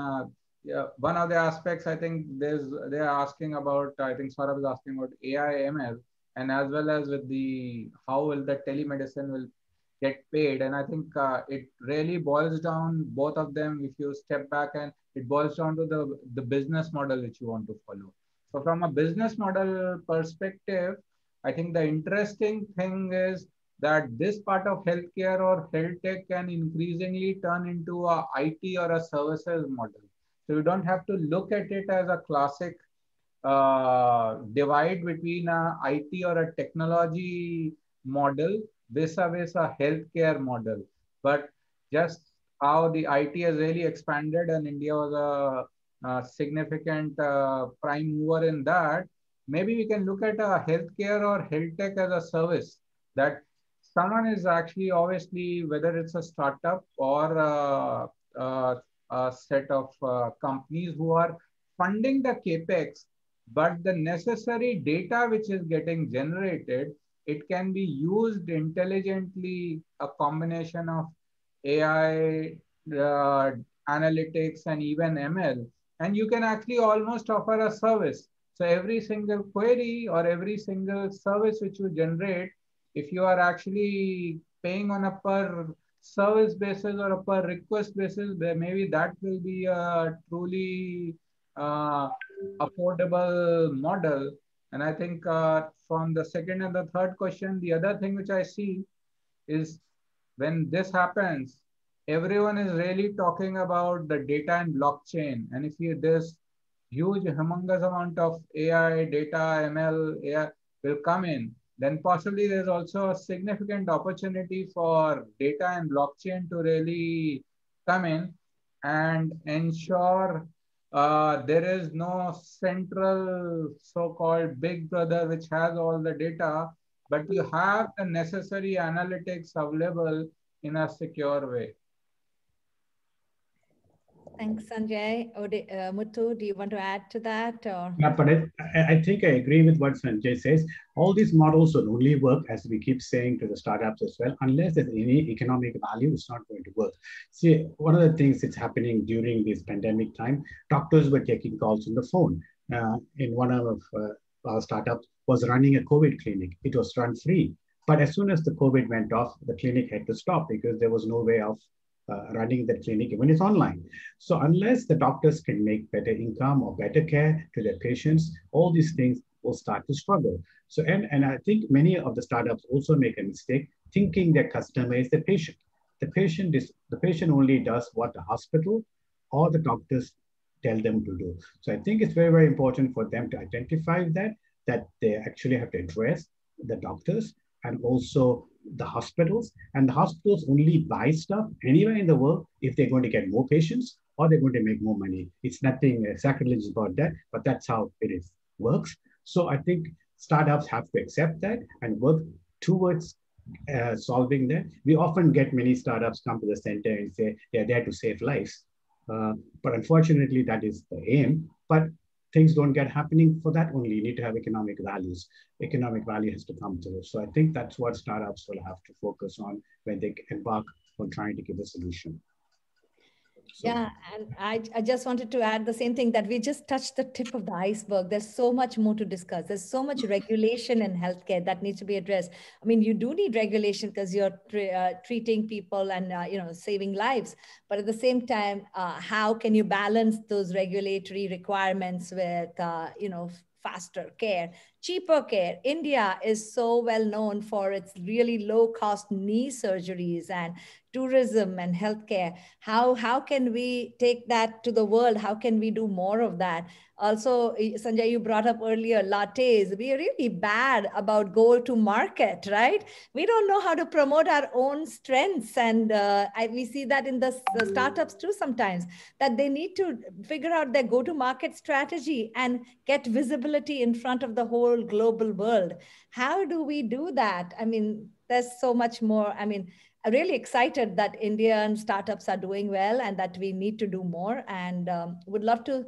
Speaker 2: yeah, one of the aspects I think they are asking about. I think Saurabh is asking about AI ML, and as well as with the how will the telemedicine will get paid. And I think it really boils down both of them. If you step back, and it boils down to the business model which you want to follow. So from a business model perspective, I think the interesting thing is that this part of healthcare or health tech can increasingly turn into a IT or a services model. So you don't have to look at it as a classic divide between a IT or a technology model vis-a-vis a healthcare model. But just how the IT has really expanded, and India was a significant prime mover in that, maybe we can look at a healthcare or health tech as a service that someone is actually, obviously, whether it's a startup or a set of companies who are funding the capex, but the necessary data which is getting generated, it can be used intelligently, a combination of AI, analytics, and even ML. And you can actually almost offer a service. So every single query or every single service which you generate, if you are actually paying on a per service basis or a per request basis, maybe that will be a truly affordable model. And I think from the second and the third question, the other thing which I see is when this happens, everyone is really talking about the data and blockchain. And if there's huge, humongous amount of AI, data, ML, AI will come in, then possibly there's also a significant opportunity for data and blockchain to really come in and ensure there is no central so-called big brother which has all the data, but you have the necessary analytics available in a secure way.
Speaker 1: Thanks, Sanjay. Muthu, do you want to add to that? Or?
Speaker 4: Yeah, but I think I agree with what Sanjay says. All these models will only work, as we keep saying to the startups as well, unless there's any economic value, it's not going to work. See, one of the things that's happening during this pandemic time, doctors were taking calls on the phone. In one of our startups was running a COVID clinic. It was run free. But as soon as the COVID went off, the clinic had to stop because there was no way of running the clinic when it's online. So unless the doctors can make better income or better care to their patients, all these things will start to struggle. So, and I think many of the startups also make a mistake thinking their customer is the patient. The patient only does what the hospital or the doctors tell them to do. So I think it's very, very important for them to identify that they actually have to address the doctors and also the hospitals. And the hospitals only buy stuff anywhere in the world if they're going to get more patients or they're going to make more money. It's nothing sacrilegious about that, but that's how it works. So I think startups have to accept that and work towards solving that. We often get many startups come to the center and say they're there to save lives. But unfortunately, that is the aim. But things don't get happening for that only. You need to have economic values. Economic value has to come through. So I think that's what startups will have to focus on when they embark on trying to give a solution.
Speaker 1: So. Yeah, and I just wanted to add the same thing, that we just touched the tip of the iceberg. There's so much more to discuss. There's so much regulation in healthcare that needs to be addressed. I mean, you do need regulation because you're treating people and saving lives. But at the same time, how can you balance those regulatory requirements with faster care, cheaper care? India is so well known for its really low cost knee surgeries and tourism and healthcare. How can we take that to the world? How can we do more of that? Also, Sanjay, you brought up earlier lattes. We are really bad about go to market, right? We don't know how to promote our own strengths. And we see that in the startups too sometimes, that they need to figure out their go to market strategy and get visibility in front of the whole global world. How do we do that? I mean, there's so much more. I mean, I'm really excited that Indian startups are doing well and that we need to do more, and would love to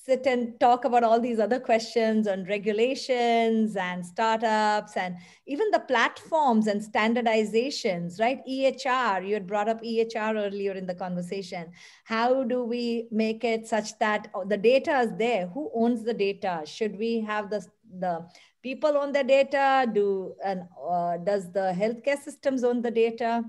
Speaker 1: sit and talk about all these other questions on regulations and startups and even the platforms and standardizations, right? EHR, you had brought up EHR earlier in the conversation. How do we make it such that the data is there? Who owns the data? Should we have the people own the data? Does the healthcare systems own the data?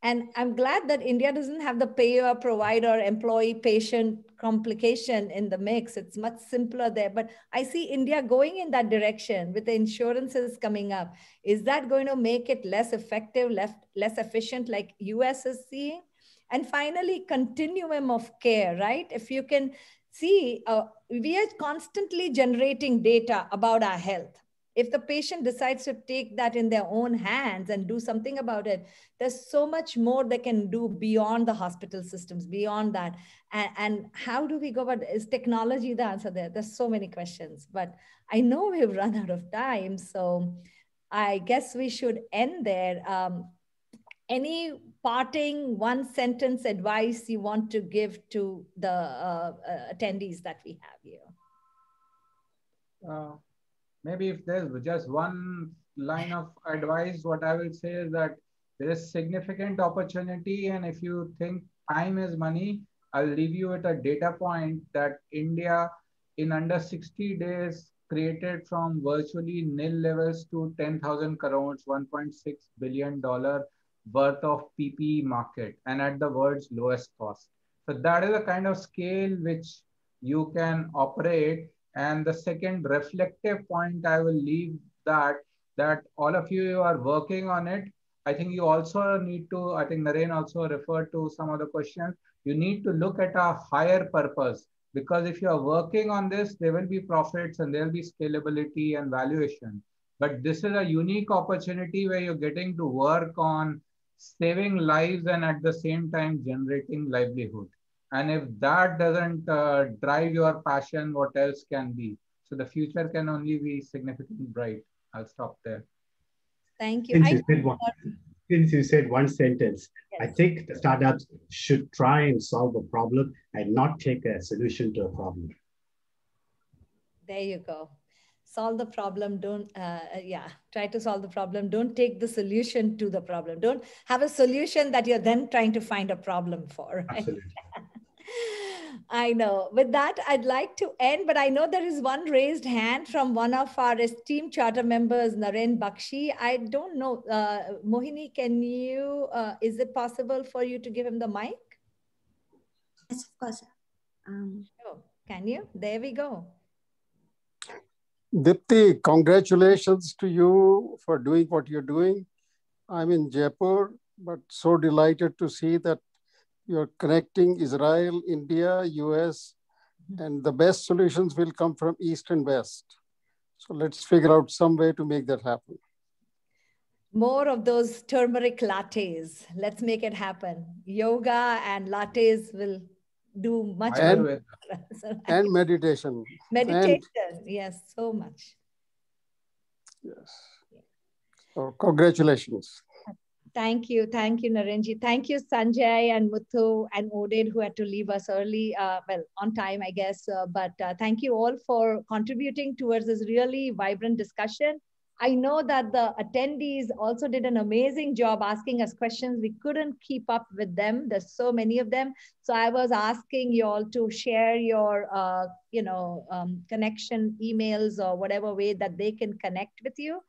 Speaker 1: And I'm glad that India doesn't have the payer, provider, employee, patient complication in the mix. It's much simpler there. But I see India going in that direction with the insurances coming up. Is that going to make it less effective, less efficient like US is seeing? And finally, continuum of care, right? If you can see, we are constantly generating data about our health. If the patient decides to take that in their own hands and do something about it, there's so much more they can do beyond the hospital systems, beyond that. And how do we go about it? Is technology the answer there? There's so many questions, but I know we've run out of time. So I guess we should end there. Any parting one sentence advice you want to give to the attendees that we have here?
Speaker 2: Maybe if there's just one line of advice, what I will say is that there is significant opportunity. And if you think time is money, I'll leave you with a data point that India in under 60 days created from virtually nil levels to 10,000 crores, $1.6 billion worth of PPE market, and at the world's lowest cost. So that is the kind of scale which you can operate. And the second reflective point I will leave that all of you are working on it. I think you also need to, I think Naren also referred to some of the questions. You need to look at a higher purpose, because if you are working on this, there will be profits and there will be scalability and valuation. But this is a unique opportunity where you're getting to work on saving lives and at the same time generating livelihood. And if that doesn't drive your passion, what else can be? So the future can only be significantly bright. I'll stop there.
Speaker 1: Thank you.
Speaker 4: Since you said one sentence,
Speaker 1: Yes.
Speaker 4: I think the startups should try and solve a problem and not take a solution to a problem.
Speaker 1: There you go. Solve the problem. Don't, try to solve the problem. Don't take the solution to the problem. Don't have a solution that you're then trying to find a problem for. Right?
Speaker 4: Absolutely.
Speaker 1: I know. With that, I'd like to end, but I know there is one raised hand from one of our esteemed charter members, Naren Bakshi. I don't know. Mohini, can you, is it possible for you to give him the mic?
Speaker 5: Yes, of course.
Speaker 1: Oh, can you? There we go.
Speaker 6: Dipti, congratulations to you for doing what you're doing. I'm in Jaipur, but so delighted to see that you're connecting Israel, India, US, and the best solutions will come from East and West. So let's figure out some way to make that happen.
Speaker 1: More of those turmeric lattes. Let's make it happen. Yoga and lattes will do much more.
Speaker 6: And meditation.
Speaker 1: Meditation, yes, so much.
Speaker 6: Yes. So congratulations.
Speaker 1: Thank you, Narenji. Thank you, Sanjay and Muthu and Oded, who had to leave us early, well, on time, I guess. But thank you all for contributing towards this really vibrant discussion. I know that the attendees also did an amazing job asking us questions. We couldn't keep up with them. There's so many of them. So I was asking you all to share your, connection emails or whatever way that they can connect with you.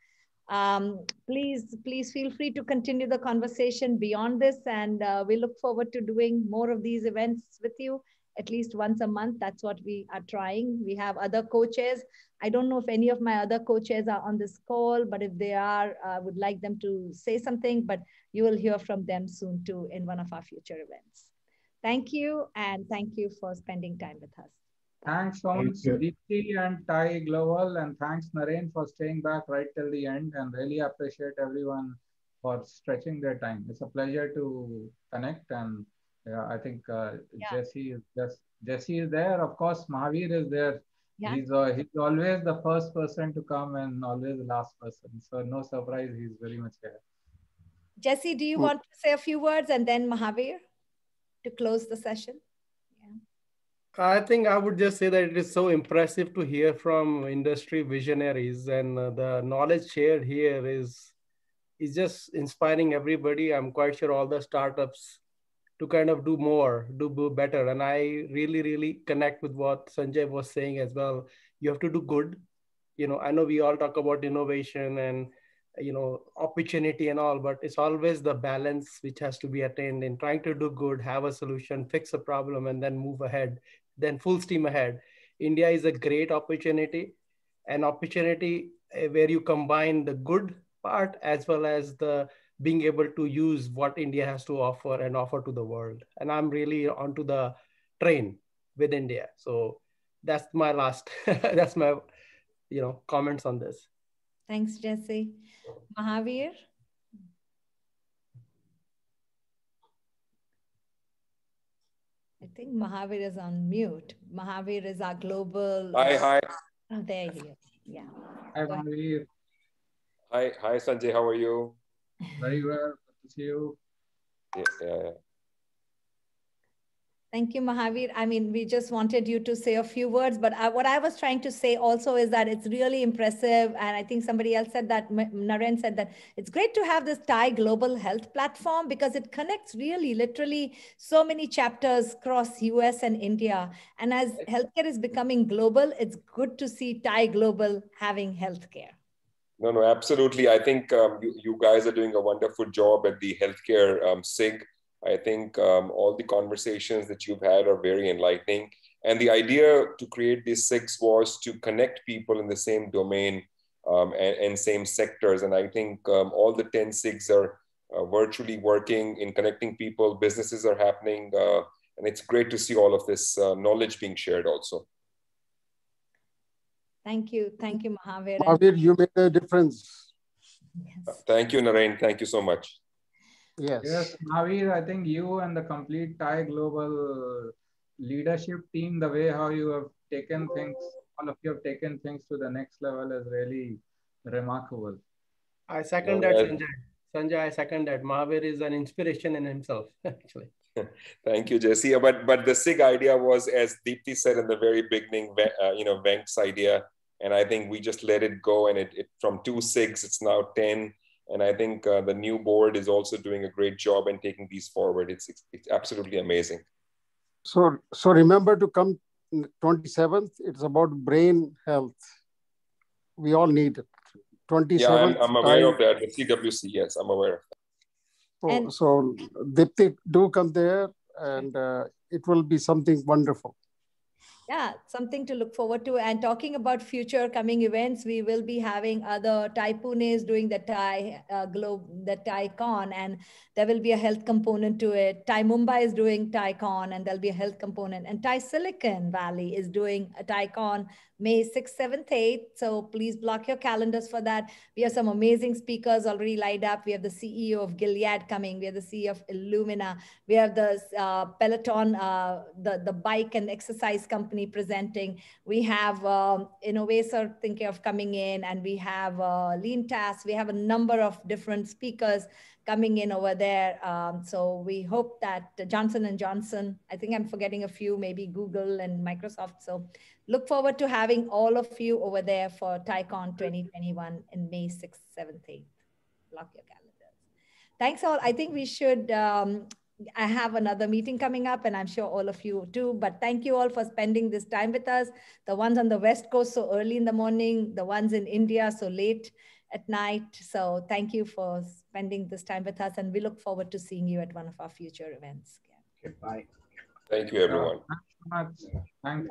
Speaker 1: Please feel free to continue the conversation beyond this. And we look forward to doing more of these events with you at least once a month. That's what we are trying. We have other co-chairs. I don't know if any of my other co-chairs are on this call, but if they are, I would like them to say something, but you will hear from them soon too in one of our future events. Thank you. And thank you for spending time with us.
Speaker 2: Thanks so much, Deepti and Thai Global, and thanks Naren for staying back right till the end, and really appreciate everyone for stretching their time. It's a pleasure to connect, and I think Jesse is there. Of course, Mahavir is there. Yeah. He's always the first person to come and always the last person. So no surprise, he's very much here.
Speaker 1: Jesse, do you want to say a few words and then Mahavir to close the session?
Speaker 7: I think I would just say that it is so impressive to hear from industry visionaries, and the knowledge shared here is just inspiring everybody. I'm quite sure all the startups to kind of do more, do better. And I really connect with what Sanjay was saying as well. You have to do good. I know we all talk about innovation and, opportunity and all, but it's always the balance which has to be attained in trying to do good, have a solution, fix a problem, and then move ahead, then full steam ahead. India is a great opportunity, an opportunity where you combine the good part as well as the being able to use what India has to offer and offer to the world. And I'm really onto the train with India. So that's my last, that's my, comments on this.
Speaker 1: Thanks, Jesse. Mahavir? I think Mahavir is on mute. Mahavir is our global...
Speaker 8: Hi.
Speaker 1: Oh, there he is. Yeah.
Speaker 2: Hi, Mahavir.
Speaker 8: Hi, Sanjay. How are you?
Speaker 2: Very well. Good to see you.
Speaker 8: Yeah.
Speaker 1: Thank you, Mahavir. I mean, we just wanted you to say a few words, but what I was trying to say also is that it's really impressive. And I think somebody else said that, Naren said that it's great to have this Thai Global Health platform because it connects really, literally so many chapters across US and India. And as healthcare is becoming global, it's good to see Thai Global having healthcare.
Speaker 8: No, absolutely. I think you guys are doing a wonderful job at the healthcare SIG. I think all the conversations that you've had are very enlightening. And the idea to create these SIGs was to connect people in the same domain and same sectors. And I think all the 10 SIGs are virtually working in connecting people. Businesses are happening. And it's great to see all of this knowledge being shared also.
Speaker 1: Thank you, Mahavir.
Speaker 6: Mahavir, you made a difference.
Speaker 1: Yes.
Speaker 8: Thank you, Naren. Thank you so much.
Speaker 2: Yes, Mahavir, I think you and the complete Thai Global leadership team, the way how you have taken things, all of you have taken things to the next level is really remarkable.
Speaker 7: I second that, Sanjay. Sanjay, I second that. Mahavir is an inspiration in himself, actually.
Speaker 8: Thank you, Jesse. But the SIG idea was, as Deepti said in the very beginning, Venk's idea. And I think we just let it go. And it from 2 SIGs, it's now 10. And I think the new board is also doing a great job in taking these forward. It's absolutely amazing.
Speaker 6: So remember to come 27th. It's about brain health. We all need it. 27th.
Speaker 8: Yeah, I'm aware of that. The CWC, yes, I'm aware of that.
Speaker 6: So Dipti, do come there, and it will be something wonderful.
Speaker 1: Yeah, something to look forward to. And talking about future coming events, we will be having other Thai Pune is doing the Thai the ThaiCon, and there will be a health component to it. Thai Mumbai is doing ThaiCon, and there'll be a health component. And Thai Silicon Valley is doing a ThaiCon May 6th, 7th, 8th. So please block your calendars for that. We have some amazing speakers already lined up. We have the CEO of Gilead coming. We have the CEO of Illumina. We have the Peloton, the bike and exercise company presenting. We have Innovator thinking of coming in, and we have Lean Task. We have a number of different speakers coming in over there. So we hope that Johnson & Johnson, I think I'm forgetting a few, maybe Google and Microsoft. So look forward to having all of you over there for ThaiCon 2021 in May 6th, 7th, 8th. Block your calendars. Thanks all. I think we should, I have another meeting coming up, and I'm sure all of you too, but thank you all for spending this time with us. The ones on the West Coast so early in the morning, the ones in India so late at night. So thank you for spending this time with us, and we look forward to seeing you at one of our future events.
Speaker 4: Okay, bye.
Speaker 8: Thank you, everyone.
Speaker 2: Thanks so much. Thanks.